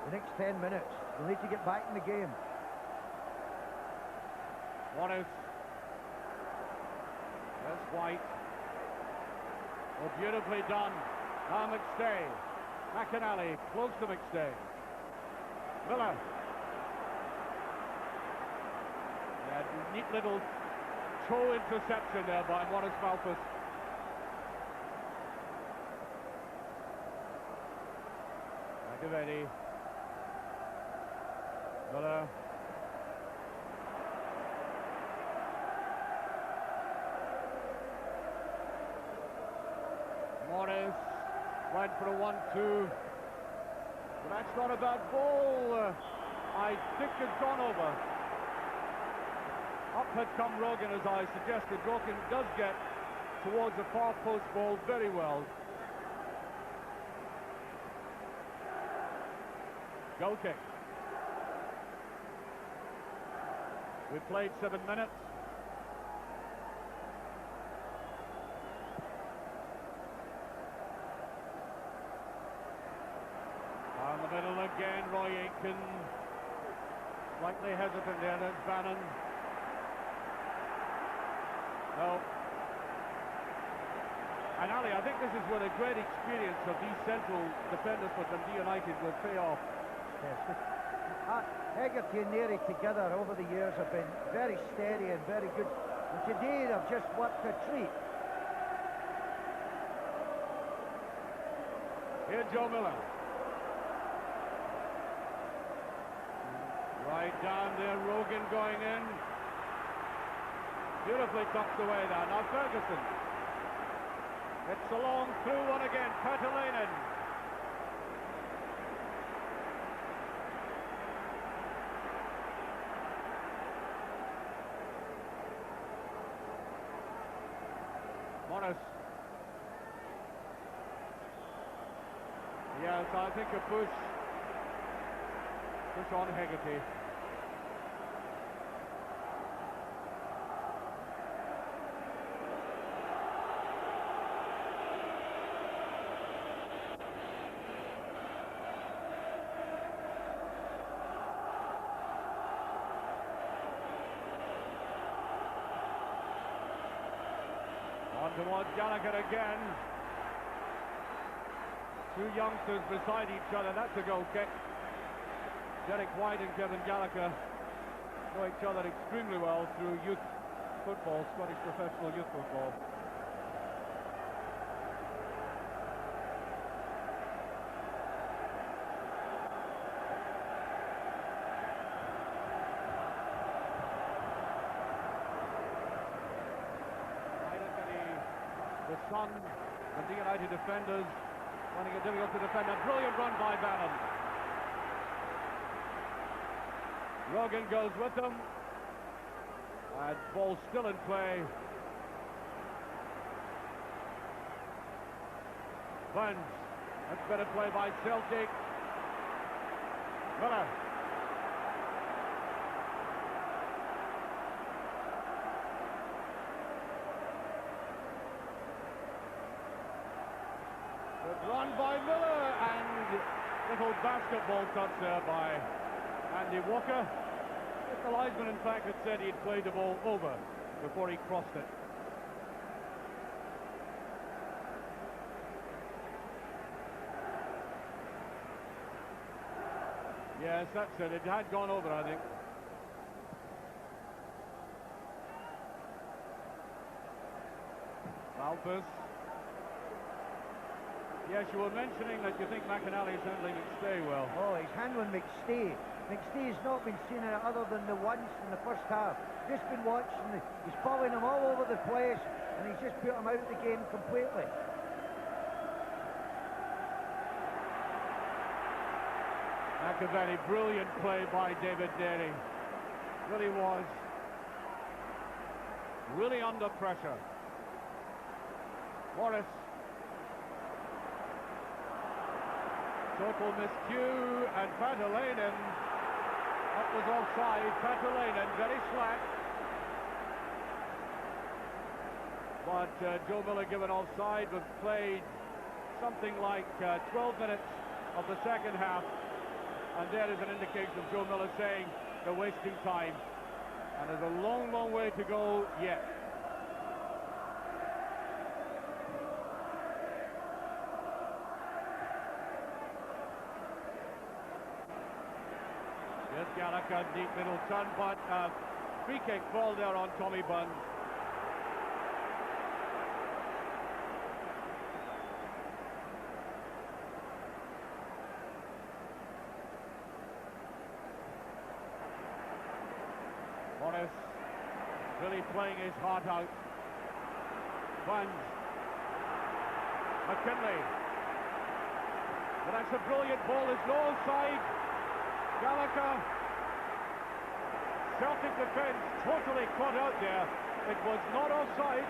The next 10 minutes. They'll need to get back in the game. Morris. That's Whyte. Oh, beautifully done. Now McStay. McInally close to McStay. Miller. Neat little toe interception there by Morris Malpas. McAvennie. Miller. Morris went for a 1-2. But that's not a bad ball. I think it's gone over. Up had come Rogan, as I suggested. Rogan does get towards the far post ball very well. Goal kick. We've played 7 minutes. Down the middle again, Roy Aitken. Slightly hesitant there, there's Bannon. No. And Ali, I think this is where the great experience of these central defenders for Dundee United will pay off. Yes. Hegarty and Narey together over the years have been very steady and very good. And today they've just worked a treat. Here Joe Miller. Right down there, Rogan going in. Beautifully tucked away there. Now Ferguson. It's a long through one again. Paatelainen. Morris. Yes, I think a push on Hegarty. On towards Gallacher again. Two youngsters beside each other. That's a goal kick. Derek Whyte and Kevin Gallacher know each other extremely well through youth football, Scottish professional youth football. The Sun, Dundee United defenders finding it difficult to defend. A brilliant run by Bannon. Rogan goes with them. And ball still in play. Burns. That's better play by Celtic. Miller. Good run by Miller, and little basketball touch there by Andy Walker. The linesman, in fact, had said he'd played the ball over before he crossed it. Yes, that's it. It had gone over, I think. Malpas. Yes, you were mentioning that you think McInally is handling McStay well. Oh, he's handling McStay. McStay's not been seen in it other than the once in the first half. Just been watching. He's following him all over the place, and he's just put him out of the game completely. McAvennie, brilliant play by David Narey. Really was. Really under pressure. Morris. Total miscue, and Paatelainen. That was offside. Paatelainen very slack. But Joe Miller given offside. We've played something like 12 minutes of the second half. And there is an indication of Joe Miller saying they're wasting time. And there's a long, long way to go yet. Yes, Gallacher, deep middle turn, but free kick ball there on Tommy Bunn. Morris really playing his heart out. Bunn. McKinlay. But that's a brilliant ball. There's no offside. Gallacher. Celtic defence totally caught out there. It was not offside.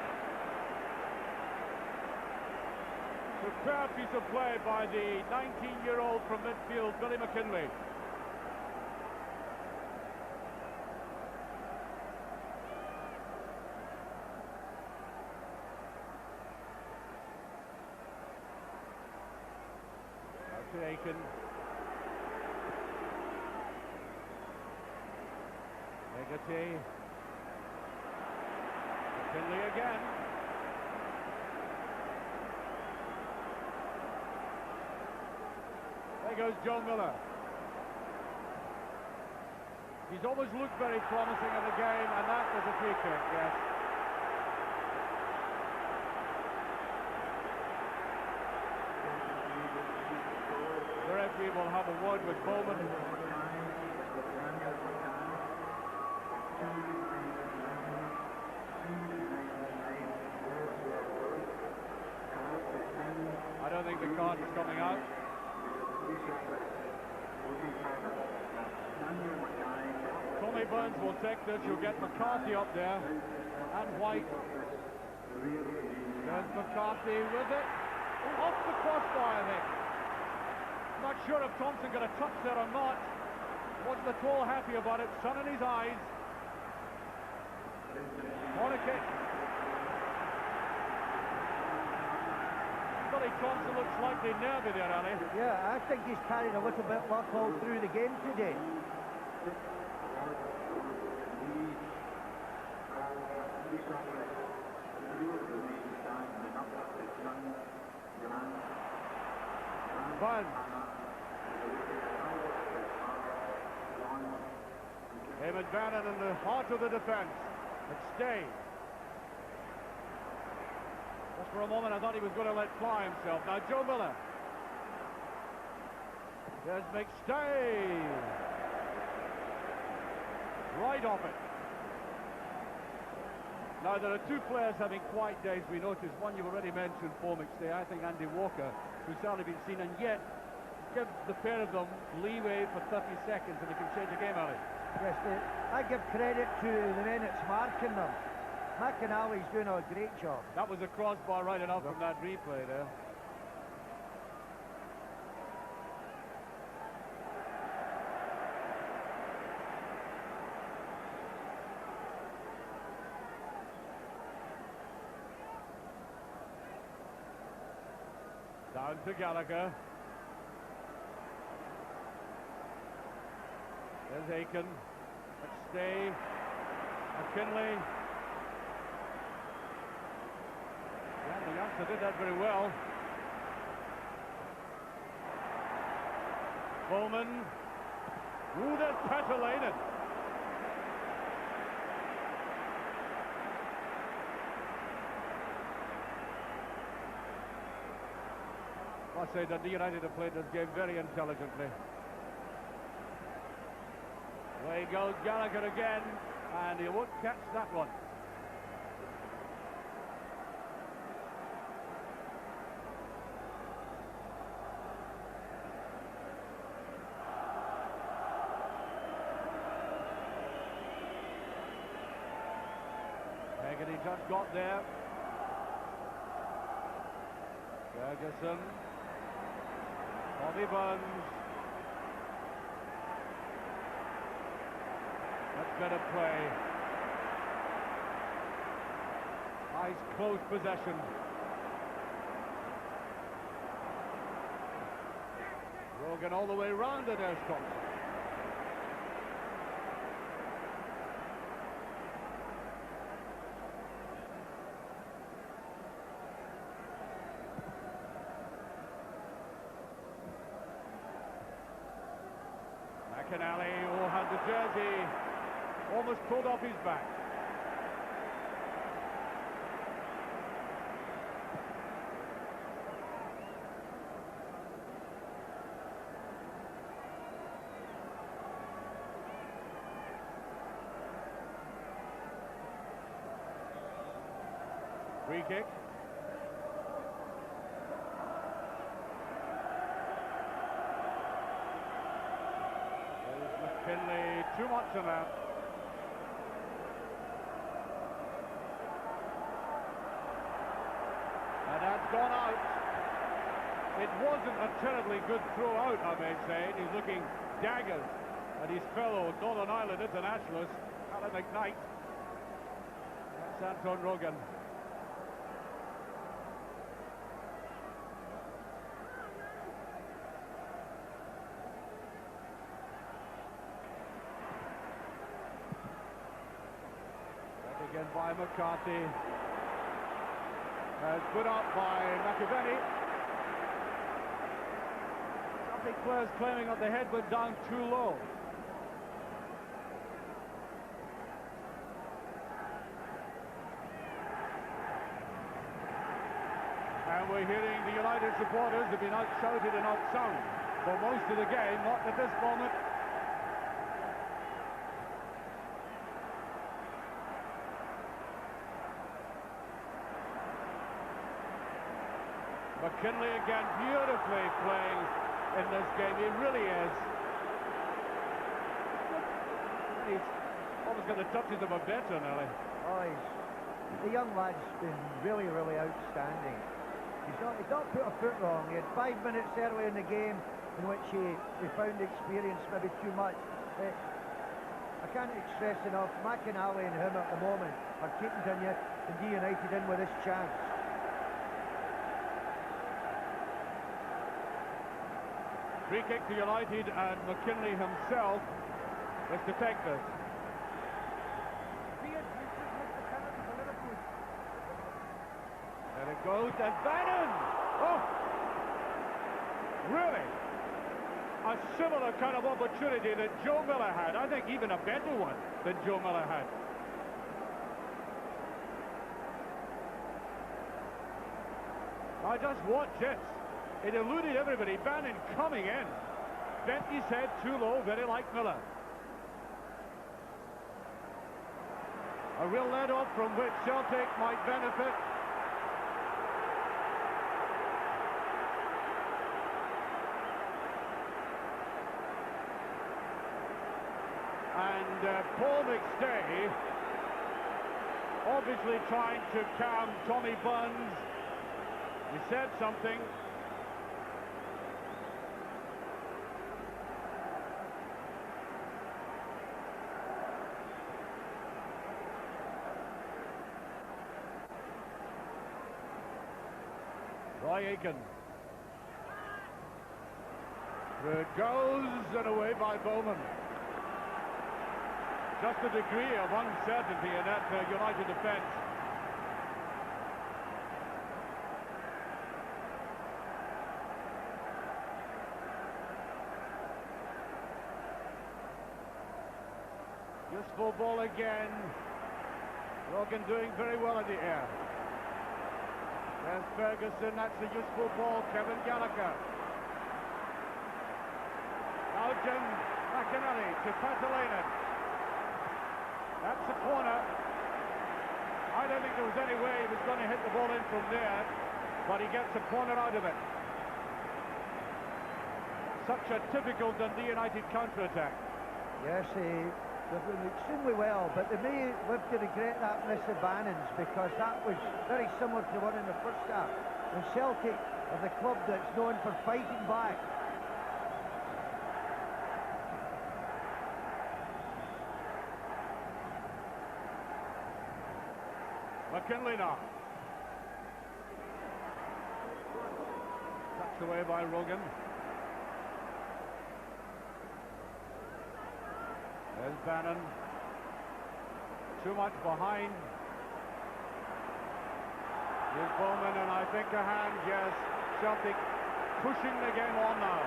Superb piece of play by the 19-year-old from midfield, Billy McKinlay. Out to Aitken. Hegarty. McKinlay again. There goes Joe Miller. He's always looked very promising in the game, and that was a free kick, yes. The referee will have a word with Bowman. I don't think the card is coming out. Tommy Burns will take this. You'll get McCarthy up there. And Whyte. There's McCarthy with it. Off the crossbar, I think. Not sure if Thomson got a touch there or not. Wasn't at all happy about it. Sun in his eyes. Corner kick. Billy Thomson looks slightly nervy there, Ali. Yeah, I think he's carried a little bit luck all through the game today. Bunn. David Bannon in the heart of the defence. McStay. Just for a moment I thought he was going to let fly himself. Now Joe Miller. There's McStay. Right off it. Now there are two players having quiet days, we noticed. One you've already mentioned, Paul McStay, I think Andy Walker, who's certainly been seen, and yet give the pair of them leeway for 30 seconds and they can change the game, Ali. Yes, I give credit to the men that's marking them. McInally's doing a great job. That was a crossbar right enough from that replay there. Down to Gallacher. There's Aitken. McStay. McKinlay. Yeah, the youngster did that very well. Bowman. Ooh, there's Paatelainen. I say Dundee United have played this game very intelligently. Away goes Gallacher again, and he won't catch that one. Hegarty just got there. Ferguson. Bobby Burns. That's better play. Nice close possession. Rogan all the way round it, there's Thomson. McInally, who had the jersey almost pulled off his back. Free kick. McKinlay, too much of that. And that's gone out. It wasn't a terribly good throw out, I may say. He's looking daggers at his fellow Northern Ireland internationalist, McKnight. That's Anton Rogan. Again by McCarthy. Put up by McAvennie. Celtic players claiming that the head went down too low. And we're hearing the United supporters have been out-shouted and out-sung for most of the game, not at this moment. McKinlay again beautifully playing in this game, he really is. He's almost got the touches of a veteran, Ellie. Oh, the young lad's been really, really outstanding. He's not put a foot wrong. He had 5 minutes early in the game in which he found experience maybe too much. I can't stress enough, McInally and him at the moment are keeping Dundee United in with this chance. Free kick to United, and McKinlay himself is to take this. There it goes, and Bannon! Oh! Really, a similar kind of opportunity that Joe Miller had. I think even a better one than Joe Miller had. Now just watch this. It eluded everybody. Bannon coming in. Bent his head too low, very like Miller. A real let-off from which Celtic might benefit. And Paul McStay obviously trying to calm Tommy Buns. He said something. Aitken. There it goes and away by Bowman. Just a degree of uncertainty in that United defence. Useful ball again. Rogan doing very well in the air. There's Ferguson, that's a useful ball. Kevin Gallacher. Now Jim McInally to Paatelainen. That's a corner. I don't think there was any way he was going to hit the ball in from there, but he gets a corner out of it. Such a typical Dundee United counter-attack. Yes, they've done extremely well, but they may live to regret that miss of Bannon's, because that was very similar to one in the first half. And Celtic are the club that's known for fighting back. McKinlay now. Tucked away by Rogan. There's Bannon. Too much behind. Here's Bowman, and I think a hand, yes. Celtic pushing the game on now.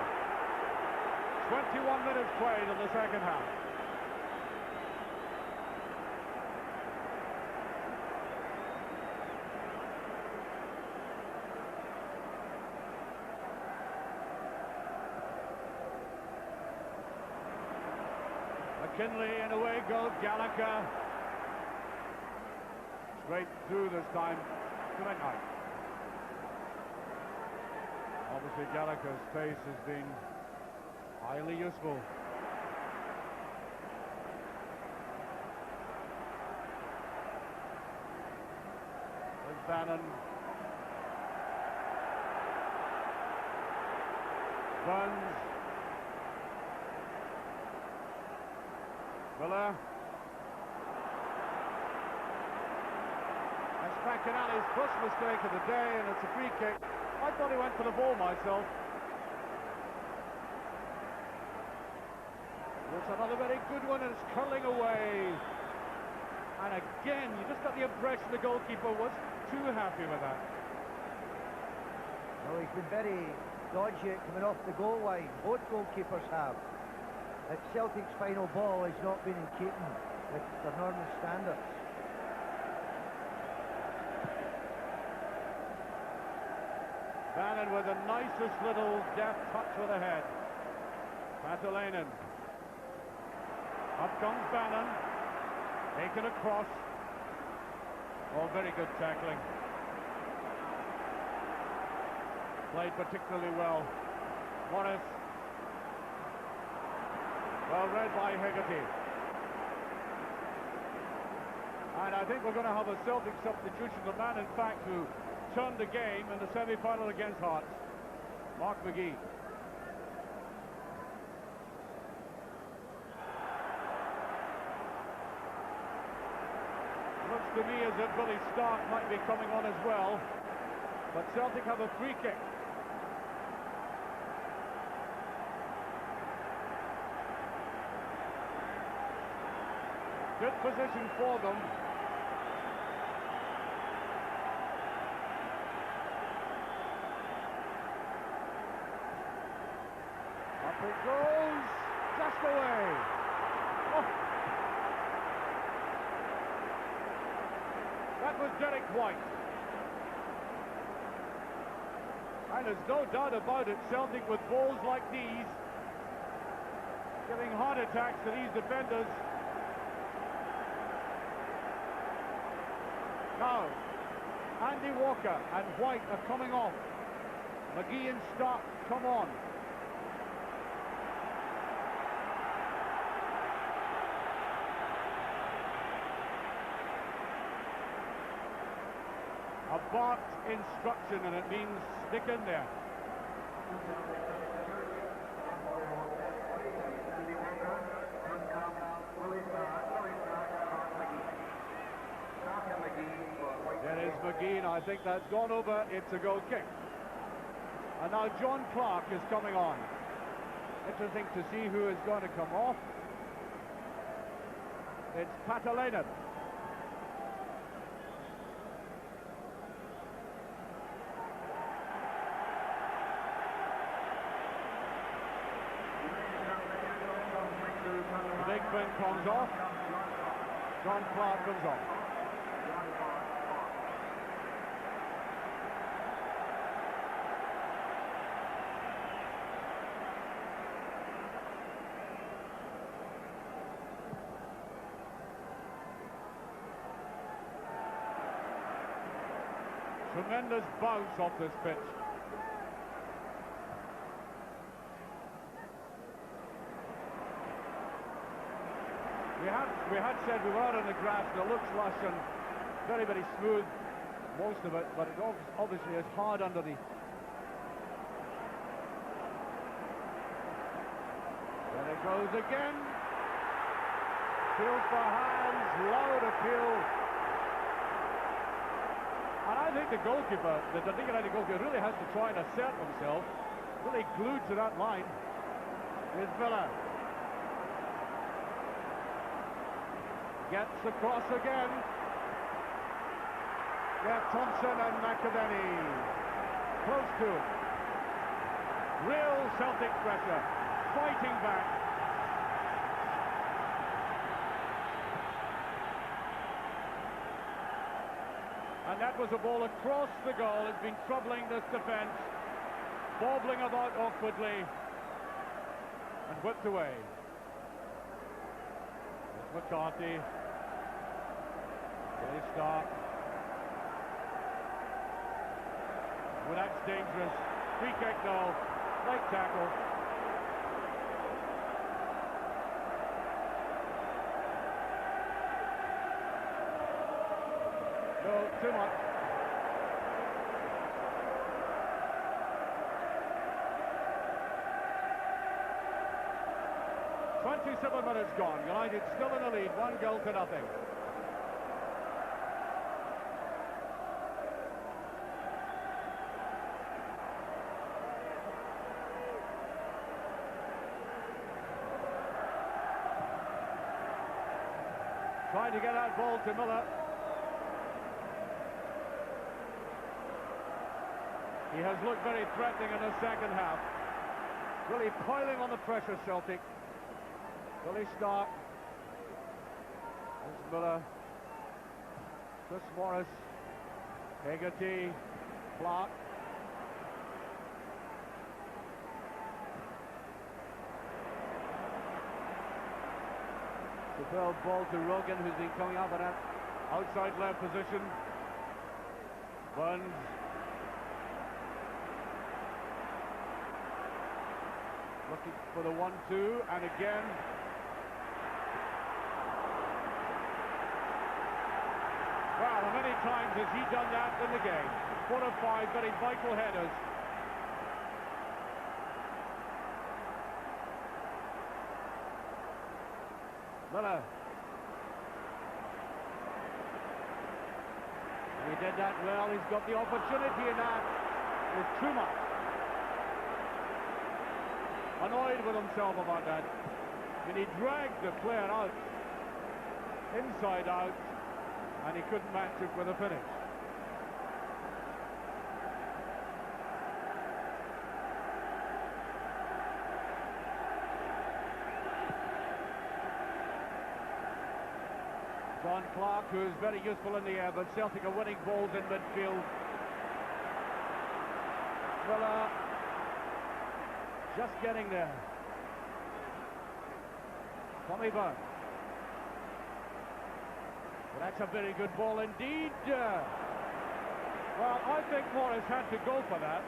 21 minutes played in the second half. McKinlay, and away goes Gallacher. Straight through this time to McKnight. Obviously Gallacher's pace has been highly useful. There's Bannon. Burns. Miller. That's McInally's first mistake of the day, and it's a free kick. I thought he went for the ball myself. It's another very good one, and it's curling away. And again, you just got the impression the goalkeeper wasn't too happy with that. Well, he's been very dodgy at coming off the goal line. Both goalkeepers have. That Celtic's final ball has not been in keeping with their normal standards. Bannon with the nicest little deft touch with the head. Paatelainen. Up comes Bannon. Taken across. Oh, very good tackling. Played particularly well. Morris. Well read by Hegarty. And I think we're going to have a Celtic substitution. The man, in fact, who turned the game in the semi-final against Hearts, Mark McGhee. Looks to me as if Billy Stark might be coming on as well. But Celtic have a free kick. Good position for them. it goes just away. Oh. That was Derek Whyte. And there's no doubt about it, Celtic with balls like these, giving heart attacks to these defenders. Now, Andy Walker and Whyte are coming off. McGhee and Stark come on. A barked instruction, and it means stick in there. There is McGhee, and I think that's gone over. It's a goal kick. And now John Clark is coming on. Interesting to see who is going to come off. It's Paatelainen. Big Finn comes off. John Clark comes off. Tremendous bounce off this pitch. We had said we were out on the grass, and it looks lush and very, very smooth, most of it, but it obviously is hard under the... There it goes again. Appeal for hands, loud appeal. And I think the goalkeeper, the Dundee United goalkeeper, really has to try and assert himself. Really glued to that line is Miller. Gets across again. Yeah, Thomson and McAvennie close to him. Real Celtic pressure, fighting back. And that was a ball across the goal. It's been troubling this defence, bobbling about awkwardly, and whipped away. There's McCarthy. They start. Well, that's dangerous. Free kick though. Light tackle. No, too much. "27 minutes gone. United still in the lead, 1-0. Trying to get that ball to Miller. He has looked very threatening in the second half. Really piling on the pressure, Celtic. Billy Stark. There's Miller. Chris Morris. Hegarty. Clark. The ball to Rogan, who's been coming up in that outside left position. Burns. Looking for the 1-2, and again. Wow, how many times has he done that in the game? 4 or 5 very vital headers. Miller. He did that well. He's got the opportunity in that. It's too much. Annoyed with himself about that. And he dragged the player out, inside out, and he couldn't match it with a finish. John Clark, who is very useful in the air, but Celtic are winning balls in midfield. Well, just getting there. Tommy Burn. Well, that's a very good ball indeed. Well, I think Morris had to go for that.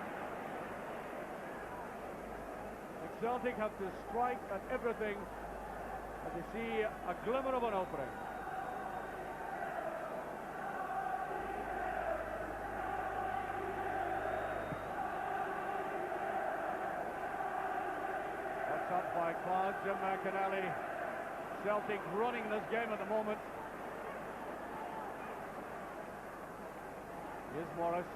The Celtic have to strike at everything and to see a glimmer of an opening. That's up by Clark, Jim McInally. Celtic running this game at the moment. Here's Morris.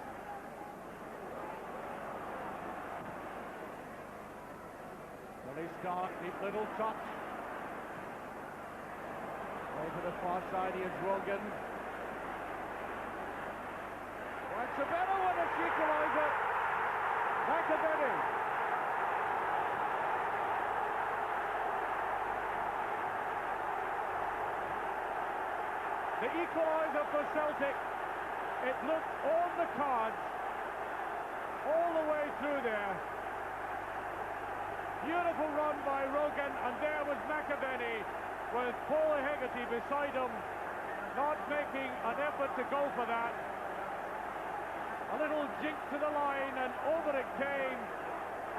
Early start, deep little touch. Way to the far side, here's Rogan. That's a better one, it's equaliser. McAvennie. The equaliser for Celtic. It looked on the cards all the way through there. Beautiful run by Rogan, and there was McAvennie with Paul Hegarty beside him, not making an effort to go for that. A little jink to the line, and over it came,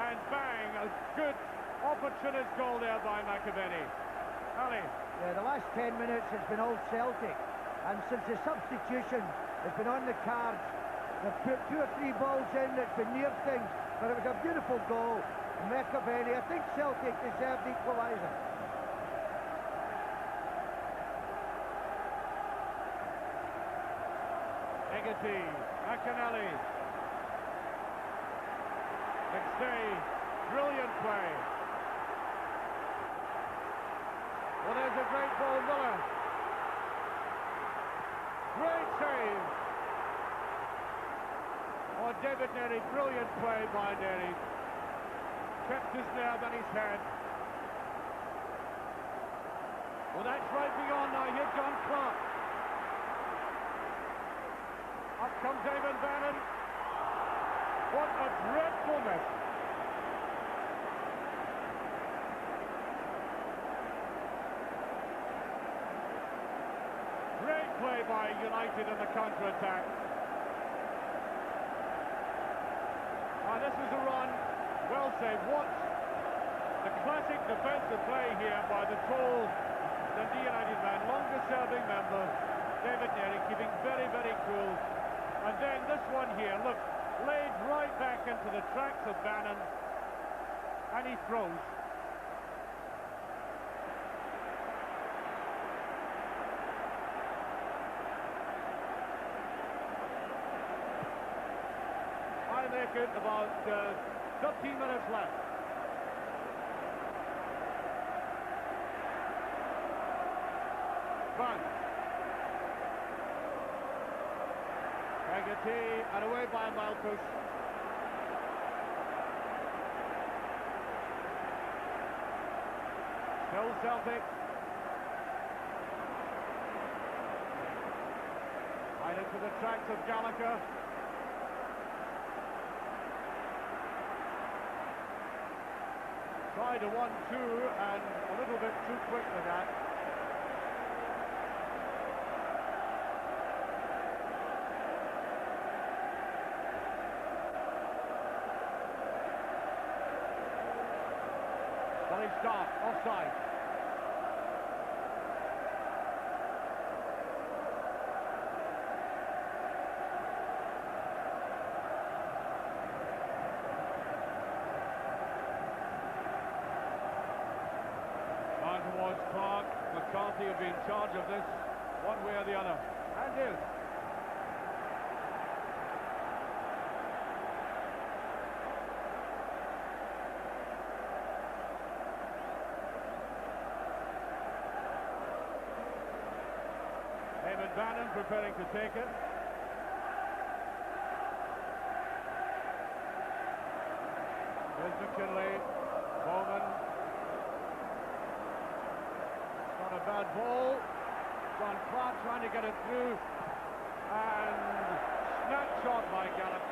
and bang, a good opportunist goal there by McAvennie. Ali. Yeah, the last 10 minutes has been all Celtic, and since the substitution has been on the cards, they've put 2 or 3 balls in that's been near things, but it was a beautiful goal. McAvennie, I think Celtic deserved equaliser. Hegarty, McInally, McStay, brilliant play. Well, there's a great ball, Miller. Great save. Oh, David Narey, brilliant play by Narey. Kept his nerve and his head. Well, that's right beyond now. Here's John Clark. Up comes David Bannon. What a dreadful miss. Great play by United in the counter-attack. This is a run. Well saved. Watch the classic defensive play here by the tall Dundee United man, longest serving member, David Narey, keeping very, very cool. And then this one here, look, laid right back into the tracks of Bannon, and he throws. I make it about 13 minutes left. Run. Hegarty and away by Malpas. Still Celtic. Right into the tracks of Gallacher. Tried a 1-2 and a little bit too quick for that. Funny start, offside. Towards Clark. McCarthy will be in charge of this one way or the other, and is. Bannon preparing to take it. There's McKinlay, Bowman. It's not a bad ball. Van Clark trying to get it through, and snap shot by Gallacher.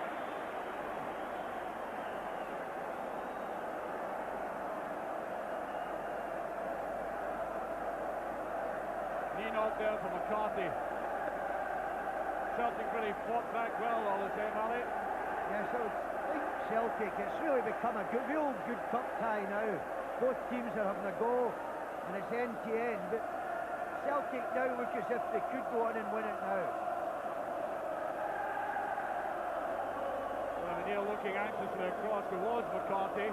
Knee knock there for McCarthy. Celtic really fought back well all the same, Ali. Yeah, so like Celtic, it's really become a real good cup tie now. Both teams are having a go, and it's end to end. But Celtic now look as if they could go on and win it now. Well, Neil looking anxiously across towards McCarthy.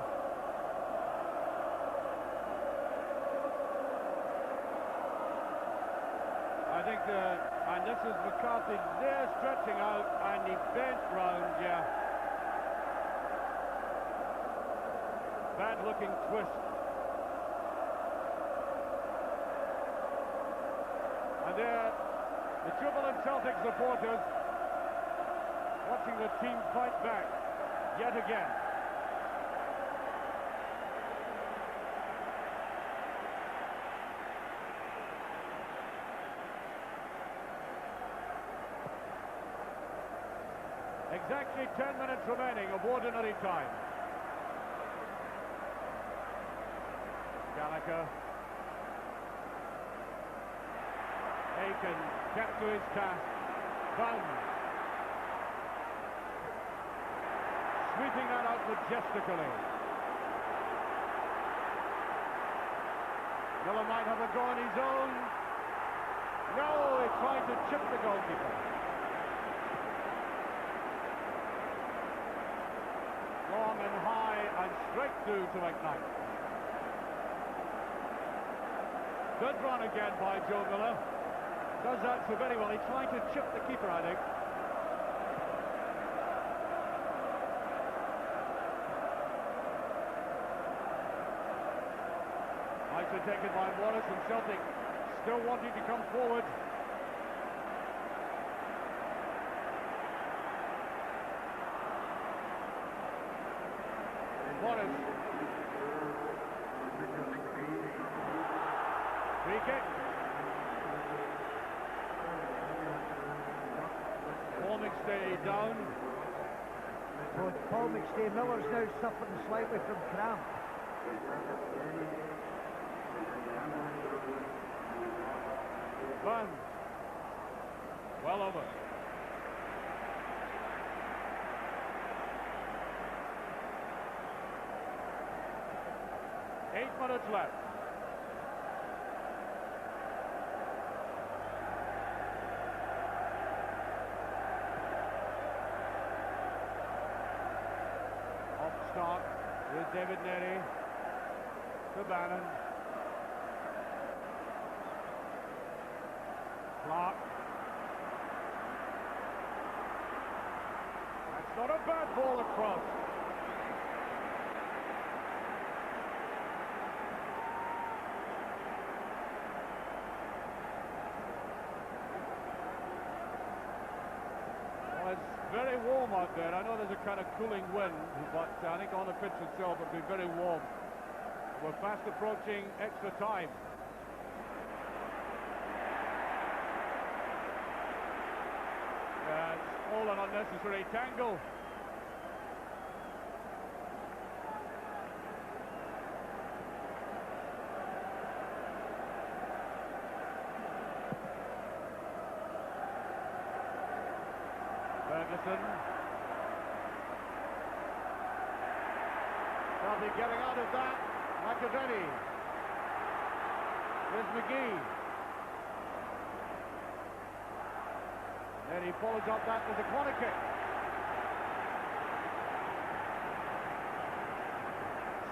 I think and this is McCarthy there stretching out, and he bent round, yeah. Bad looking twist. And there, the jubilant Celtic supporters watching the team fight back yet again. Exactly 10 minutes remaining of ordinary time. Gallacher. Aitken kept to his task. Bowman. Sweeping that out majestically. Miller might have a go on his own. No, he's trying to chip the goalkeeper. Long and high and straight through to McKnight. Good run again by Joe Miller. Does that so very well. He's trying to chip the keeper, I think. Nicely taken by Wallace, and Celtic still wanting to come forward. Wallace. Free kick. Paul McStay down. Well, Paul McStay, Miller's now suffering slightly from cramp. Van. Well over. Eight minutes left. Off start with David Narey to Bannon. Clark. That's not a bad ball across. Well, it's very warm out there. I know there's a kind of cooling wind, but I think on the pitch itself it'll be very warm. We're fast approaching extra time. It's all an unnecessary tangle. Ferguson. Probably getting out of that. McAvennie. There's McGhee. And he follows up that with a corner kick.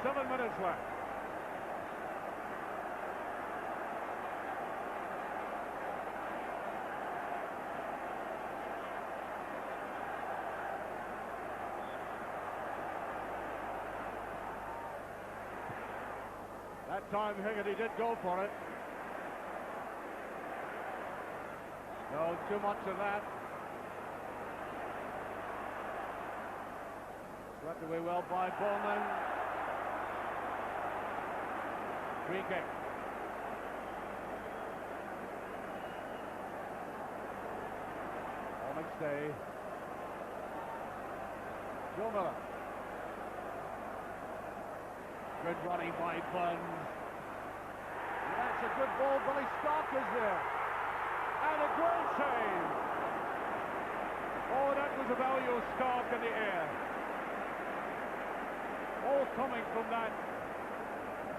7 minutes left. That time Hegarty did go for it. No, too much of that. Swept away well by Bowman. Free kick. McStay. Joe Miller. Good running by Burns. That's a good ball. Billy Stark is there. And a great save. Oh, that was a value of Stark in the air. All coming from that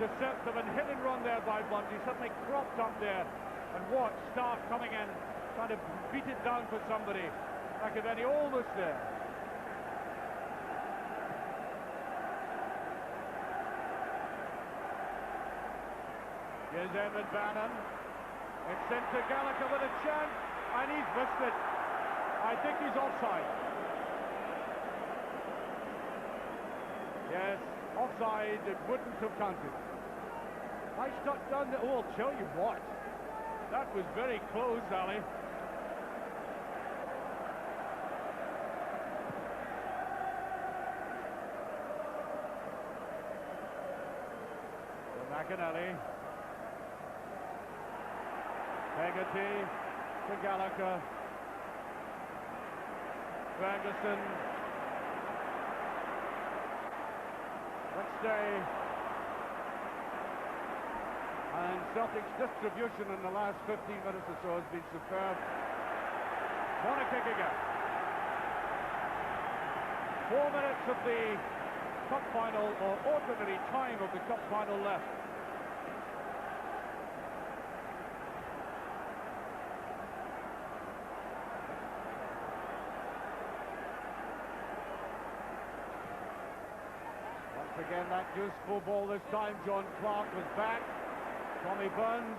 deceptive and hit and run there by Burns. He suddenly cropped up there. And watch Stark coming in, trying to beat it down for somebody. McAvennie almost there. Here's Edmund Bannon. It's sent to Gallacher with a chance, and he's missed it. I think he's offside. Yes, offside, it wouldn't have counted. Nice touch down the... Oh, I'll tell you what. That was very close, Ali. McInally. Hegarty to Gallacher. Ferguson. McStay. And Celtic's distribution in the last 15 minutes or so has been superb. Corner kick again. 4 minutes of the cup final, or ordinary time of the cup final left. Once again, that useful ball this time. John Clark was back. Tommy Burns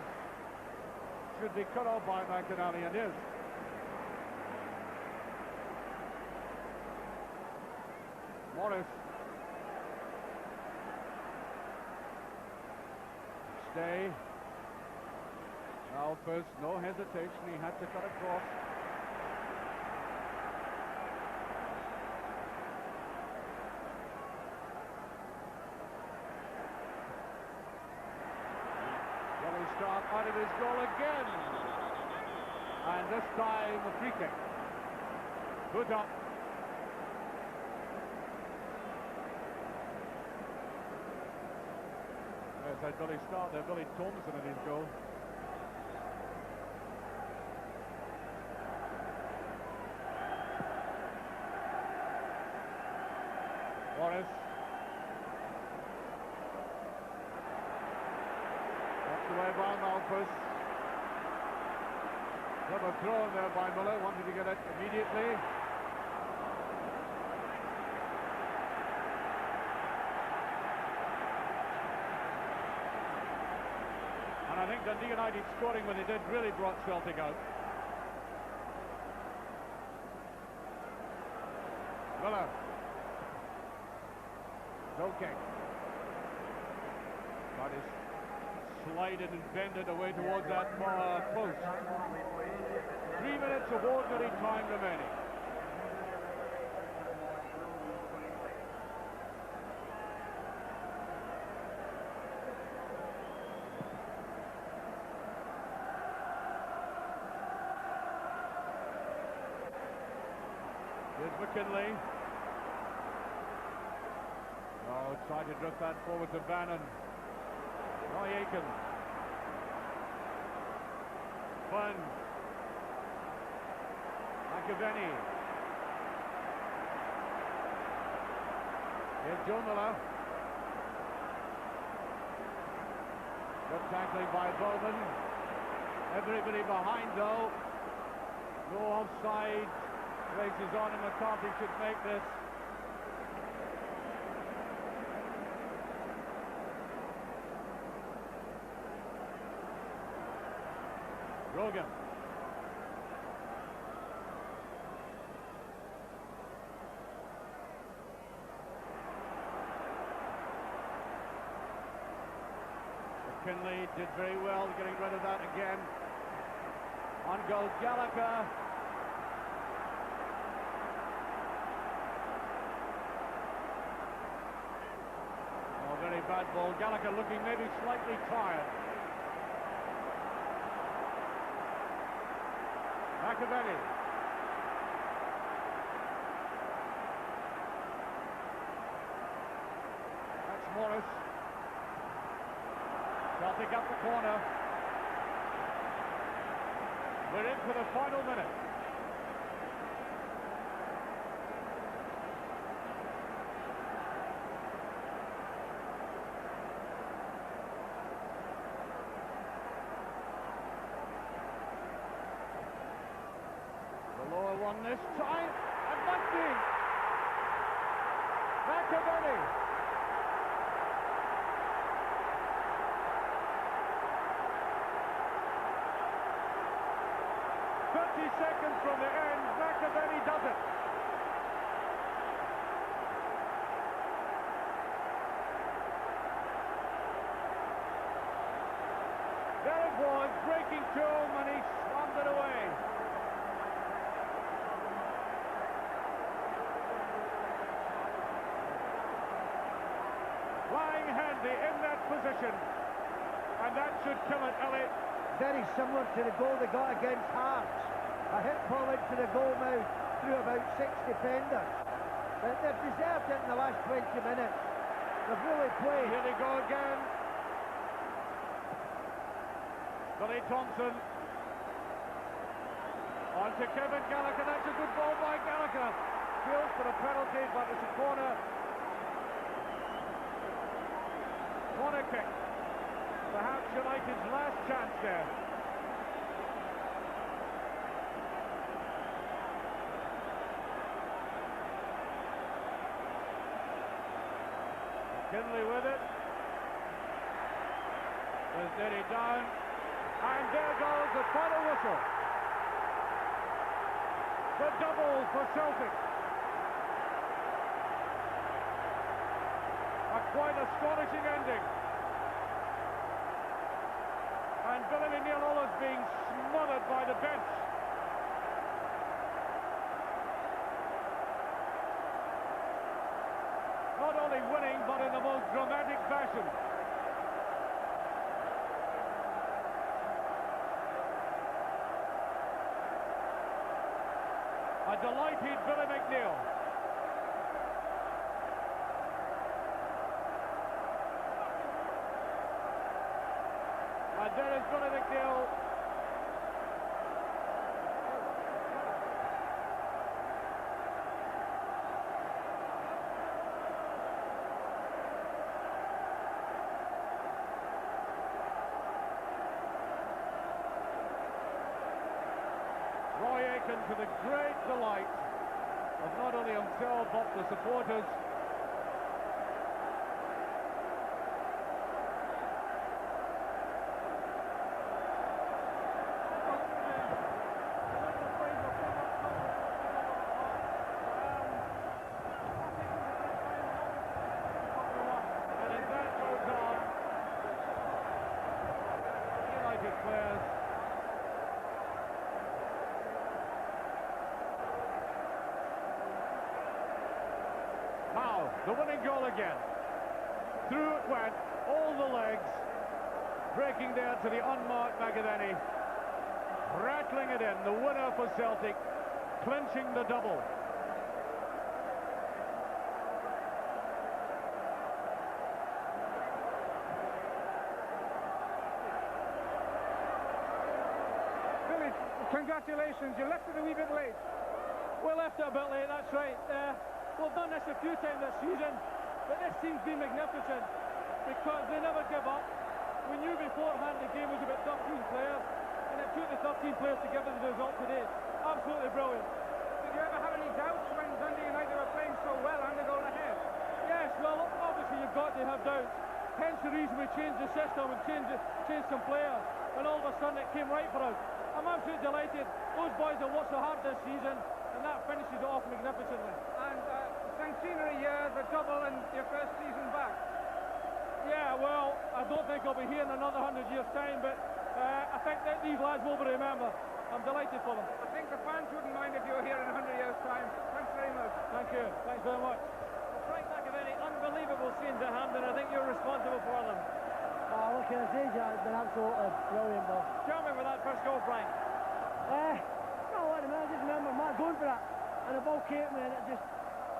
should be cut off by McInally, and is. Morris. Stay. Malpas, no hesitation, he had to cut across. Start out of his goal again, and this time a free kick. Good up. There's that Billy Stark there, Billy Thomson in his goal. Morris. Away by Malpas. Clever throw in there by Miller, wanted to get it immediately. And I think Dundee United scoring when they did really brought Celtic out. Miller. No kick. Got his slided and bended away towards that post. 3 minutes of ordinary time remaining. Here's McKinlay. Oh, tried to drift that forward to Bannon. Aitken. Burns. McAvennie. Here's Joe Miller. Good tackling by Bowman. Everybody behind though. No offside. Races on and McCarthy should make this. Rogan. McKinlay did very well getting rid of that again. On goes Gallacher. Oh, very bad ball. Gallacher looking maybe slightly tired. McAvennie. for us. Celtic up the corner. We're in for the final minute. The lower one this time, and McGhee. McAvennie. 30 seconds from the end, McAvennie does it. There it was, breaking tomb, and he slammed it away. Lying handy in that position, and that should kill it, Elliot. Very similar to the goal they got against Hearts. A hit ball into the goal mouth through about 6 defenders. But they've deserved it in the last 20 minutes. They've really played. Here they go again. Billy Thomson. On to Kevin Gallacher. That's a good ball by Gallacher. Feels for a penalty, but it's a corner. Corner kick. Perhaps United's last chance there. McKinlay with it. There's Narey down. And there goes the final whistle. The double for Celtic. A quite astonishing ending. And Billy McNeil is being smothered by the bench. Not only winning, but in the most dramatic fashion. A delighted Billy McNeil. And there is Billy McNeil. Aitken, to the great delight of not only himself but the supporters. And as that goes on, United players the winning goal again. Through it went, all the legs, breaking there to the unmarked McAvennie, rattling it in, the winner for Celtic, clinching the double. Billy, congratulations, you left it a wee bit late. We left it a bit late, that's right. We've done this a few times this season, but this team's been magnificent because they never give up. We knew beforehand the game was about 13 players, and it took the 13 players to give us the result today. Absolutely brilliant. Did you ever have any doubts when Dundee United were playing so well and they're going ahead? Yes, well, obviously you've got to have doubts. Hence the reason we changed the system and changed some players, and all of a sudden it came right for us. I'm absolutely delighted. Those boys have worked so hard this season, and that finishes it off magnificently. And centenary year, the double and your first season back. Yeah, well, I don't think I'll be here in another 100 years' time, but I think that these lads will be remembered. I'm delighted for them. I think the fans wouldn't mind if you were here in 100 years' time. Thanks very much. Thank you. Thanks very much. Frank McAvennie, unbelievable scenes at Hampden. I think you're responsible for them. What can I say, Jack? It's been absolutely brilliant, Bob. Tell me with that first goal, Frank. No, wait a minute, I just remember Matt going for that, and the ball came to me, and it just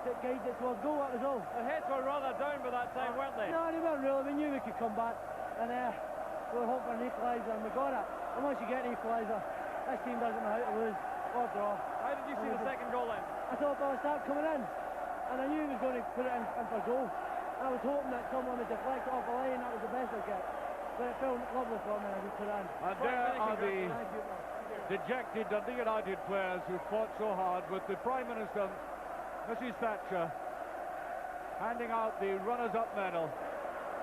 that guided it towards goal, that was all. The heads were rather down by that time, weren't they? No, they weren't really. We knew we could come back, and we were hoping for an equaliser, and we got it. And once you get an equaliser, this team doesn't know how to lose or draw. How did you see the second goal then? I thought ball start coming in, and I knew he was going to put it in for goal. And I was hoping that someone would deflect it off the line. That was the best I get. But it felt lovely for me, and I just put it in. And there are the dejected Dundee United players who fought so hard, with the Prime Minister, Mrs Thatcher, handing out the runners-up medal.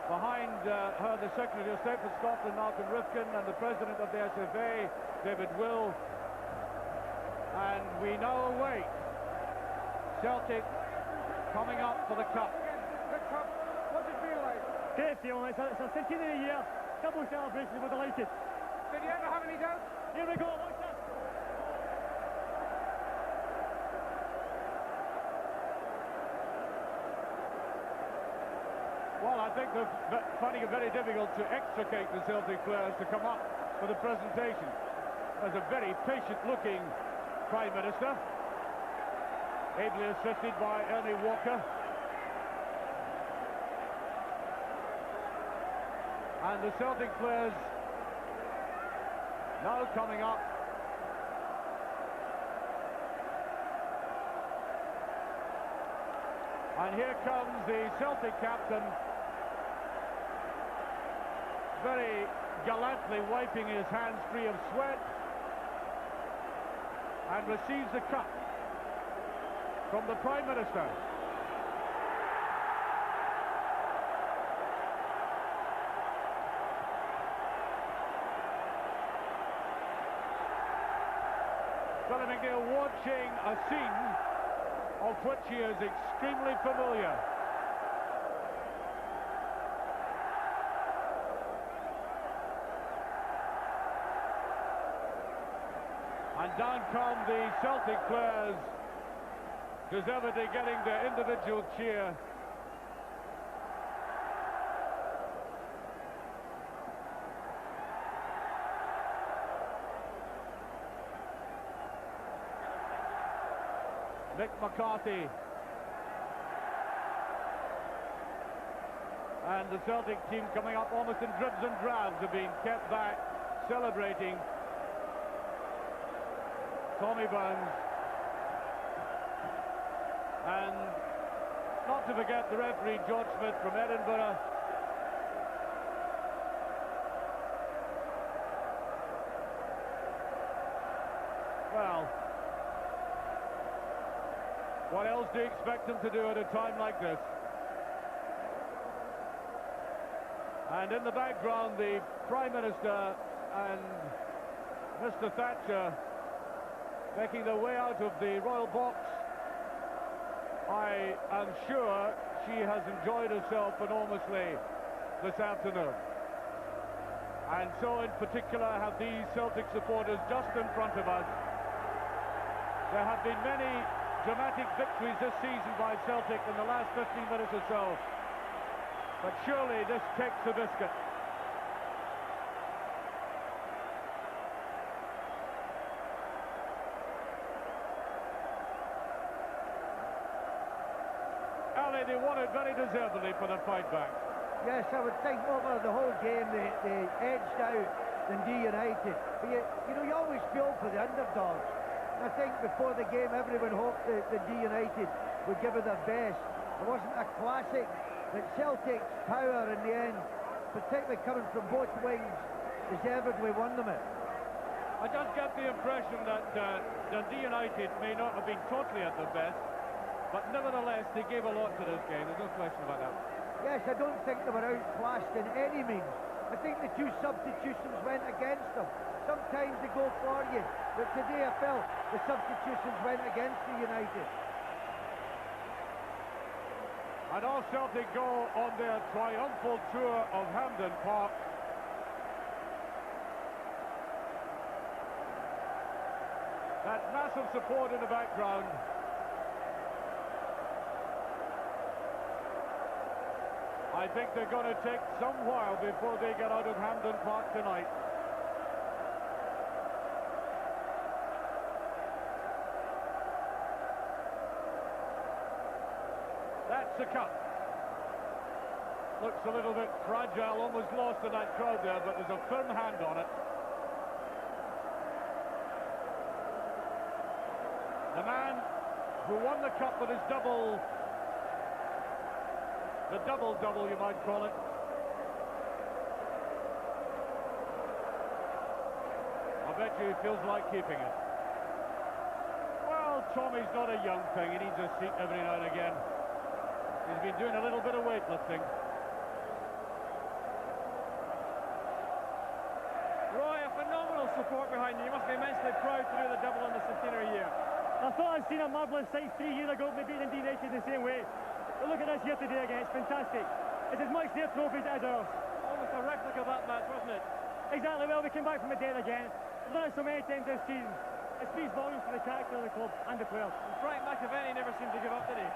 Behind her, the Secretary of State for Scotland, Malcolm Rifkin, and the President of the SFA, David Will. And we now await Celtic coming up for the cup. The cup, what's it feel like? Great feeling. It's a 15th of the year. Double celebration. We're delighted. Did you ever have any doubts? Here we go. Watch this. Well, I think they're finding it very difficult to extricate the Celtic players to come up for the presentation. There's a very patient-looking Prime Minister, ably assisted by Ernie Walker. And the Celtic players now coming up. And here comes the Celtic captain, very gallantly wiping his hands free of sweat, and receives the cup from the Prime Minister. Billy McNeil watching a scene of which he is extremely familiar. And down come the Celtic players, deservedly getting their individual cheer. McCarthy and the Celtic team coming up almost in dribs and drabs are being kept back, celebrating. Tommy Burns, and not to forget the referee George Smith from Edinburgh. Well, what else do you expect them to do at a time like this? And in the background, the Prime Minister and Mr. Thatcher making their way out of the royal box. I am sure she has enjoyed herself enormously this afternoon. And so in particular have these Celtic supporters just in front of us. There have been many dramatic victories this season by Celtic in the last 15 minutes or so. But surely this takes the biscuit. Ali, they won it very deservedly for the fight back. Yes, I would think over the whole game they edged out Dundee United. But you always feel for the underdogs. I think before the game everyone hoped that Dundee United would give it their best. It wasn't a classic, but Celtic's power in the end, particularly coming from both wings, deservedly won them it. I just get the impression that Dundee United may not have been totally at their best, but nevertheless they gave a lot to this game, there's no question about that. Yes, I don't think they were outclassed in any means. I think the two substitutions went against them. Sometimes they go for you, but today I felt the substitutions went against the United. And all Celtic go on their triumphal tour of Hampden Park. That massive support in the background. I think they're going to take some while before they get out of Hampden Park tonight. That's the cup. Looks a little bit fragile, almost lost in that crowd there, but there's a firm hand on it. The man who won the cup with his double, the double-double you might call it. I bet you he feels like keeping it. Well, Tommy's not a young thing, he needs a seat every now and again. He's been doing a little bit of weightlifting. Roy, a phenomenal support behind you. You must be immensely proud to do the double on the centenary year. I thought I'd seen a marvellous sight 3 years ago, we beat Dundee United the same way. But look at us here today again, it's fantastic. It's as much their trophies as ours. Almost a replica of that match, wasn't it? Exactly, well, we came back from the dead again. We've done it so many times this season. It speaks volumes for the character of the club and the players. And Frank McAvennie never seemed to give up, did he?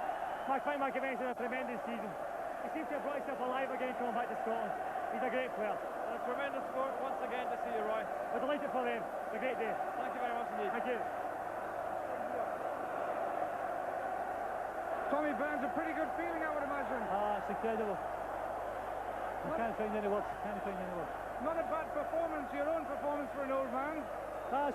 Frank McAvennie's had a tremendous season. He seems to have brought himself alive again coming back to Scotland. He's a great player. Well, a tremendous sport once again to see you, Roy. We're delighted for them. It's a great day. Thank you very much indeed. Thank you. Tommy Burns, a pretty good feeling, I would imagine. It's incredible. I can't find any words. Not a bad performance, your own performance for an old man.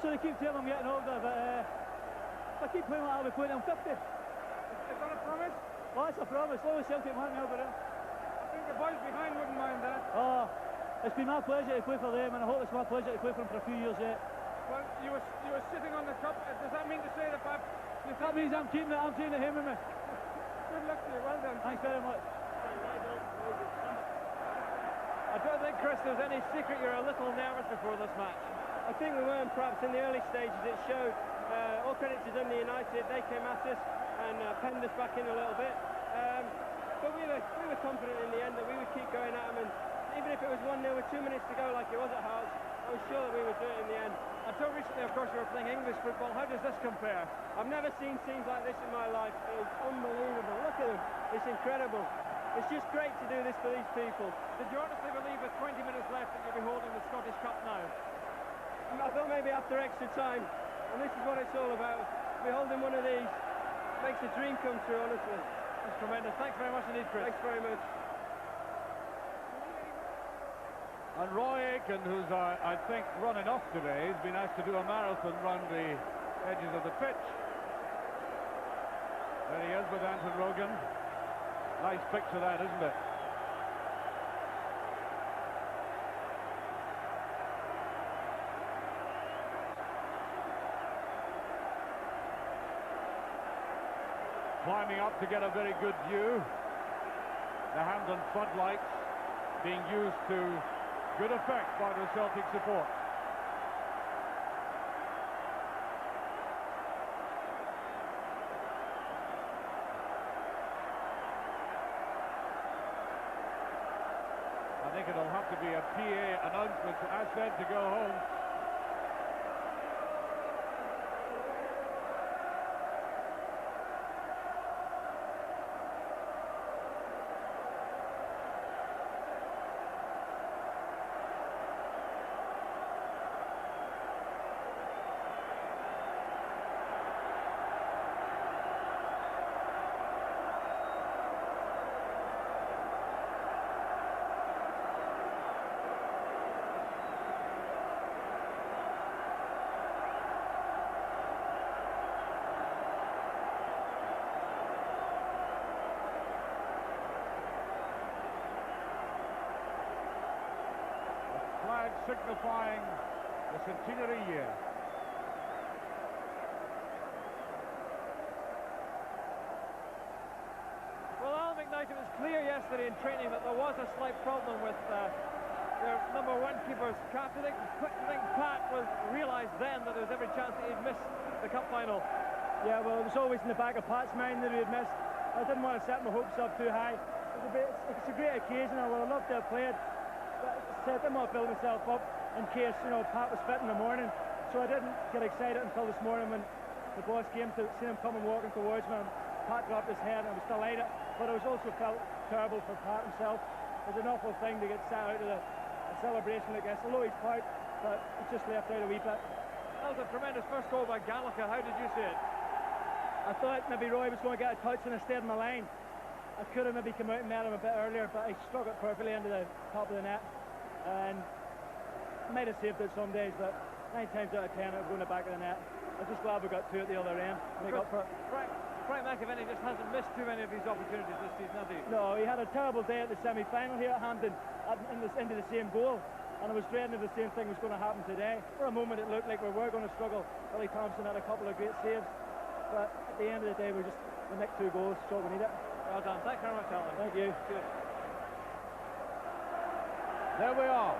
So they keep telling I'm getting older, but if I keep playing like I'll be playing, I'm 50. Is that a promise? Well, that's a promise. Long as Celtic want me over there. I think the boys behind wouldn't mind that. It's been my pleasure to play for them, and I hope it's my pleasure to play for them for a few years yet. Well, you were sitting on the cup. Does that mean to say that perhaps you That means I'm taking it home with me. good luck to you? Well done. Thanks very much. I don't think, Chris, there's any secret you're a little nervous before this match. I think we weren't, perhaps in the early stages. It showed. All credit to Dundee United. They came at us and penned us back in a little bit. But we were confident in the end that we would keep going at them, and even if it was 1-0 with 2 minutes to go like it was at Hearts, I was sure that we would do it in the end. Until recently, of course, you were playing English football. How does this compare? I've never seen scenes like this in my life. It is unbelievable. Look at them. It's incredible. It's just great to do this for these people. Did you honestly believe with 20 minutes left that you'd be holding the Scottish Cup now? I thought maybe after extra time, and this is what it's all about. To be holding one of these makes a dream come true, honestly. That's tremendous. Thanks very much indeed, Chris. Thanks very much. And Roy Aitken, who's, I think, run enough today, has been asked to do a marathon round the edges of the pitch. There he is with Anton Rogan. Nice picture that, isn't it? Climbing up to get a very good view. The Hampden floodlights being used to good effect by the Celtic support. I think it'll have to be a PA announcement as said to go home. Flag signifying the centenary year. Well, Al McKnight, it was clear yesterday in training that there was a slight problem with their number one keeper's calf. Do you think Pat realised then that there was every chance that he'd miss the cup final? Yeah, well, it was always in the back of Pat's mind that he had missed. I didn't want to set my hopes up too high. It's a great occasion. I would have loved to have played. But I didn't want to build myself up in case, you know, Pat was fit in the morning. So I didn't get excited until this morning when the boss came to see him coming walking towards me. And Pat dropped his head and I was delighted. But I was also felt terrible for Pat himself. It's an awful thing to get sat out of a celebration like this. Although he's proud, but he just left out a wee bit. That was a tremendous first goal by Gallacher. How did you see it? I thought maybe Roy was going to get a touch and I stayed in my line. I could have maybe come out and met him a bit earlier, but I struck it perfectly into the top of the net, and might have saved it some days, but 9 times out of 10 it would go in the back of the net. I'm just glad we got 2 at the other end. Make up for it. Frank McAvennie just hasn't missed too many of these opportunities this season, has he? No, he had a terrible day at the semi-final here at Hampden, into the same goal, and I was dreading if the same thing was going to happen today. For a moment it looked like we were going to struggle. Thomson had a couple of great saves, but at the end of the day we nicked 2 goals, so we need it. Well done. Thank you very much, Alan. Thank you. Cheers. There we are.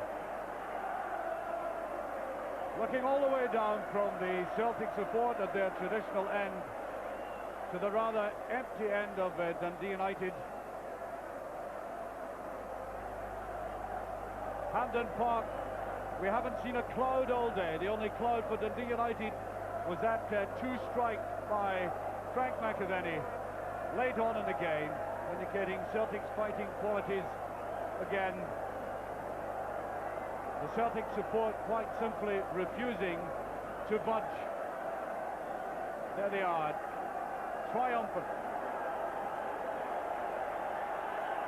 Looking all the way down from the Celtic support at their traditional end to the rather empty end of Dundee United. Hampden Park, we haven't seen a cloud all day. The only cloud for Dundee United was that 2-strike by Frank McAvennie late on in the game, indicating Celtic's fighting qualities again. The Celtic support quite simply refusing to budge. There they are, triumphant.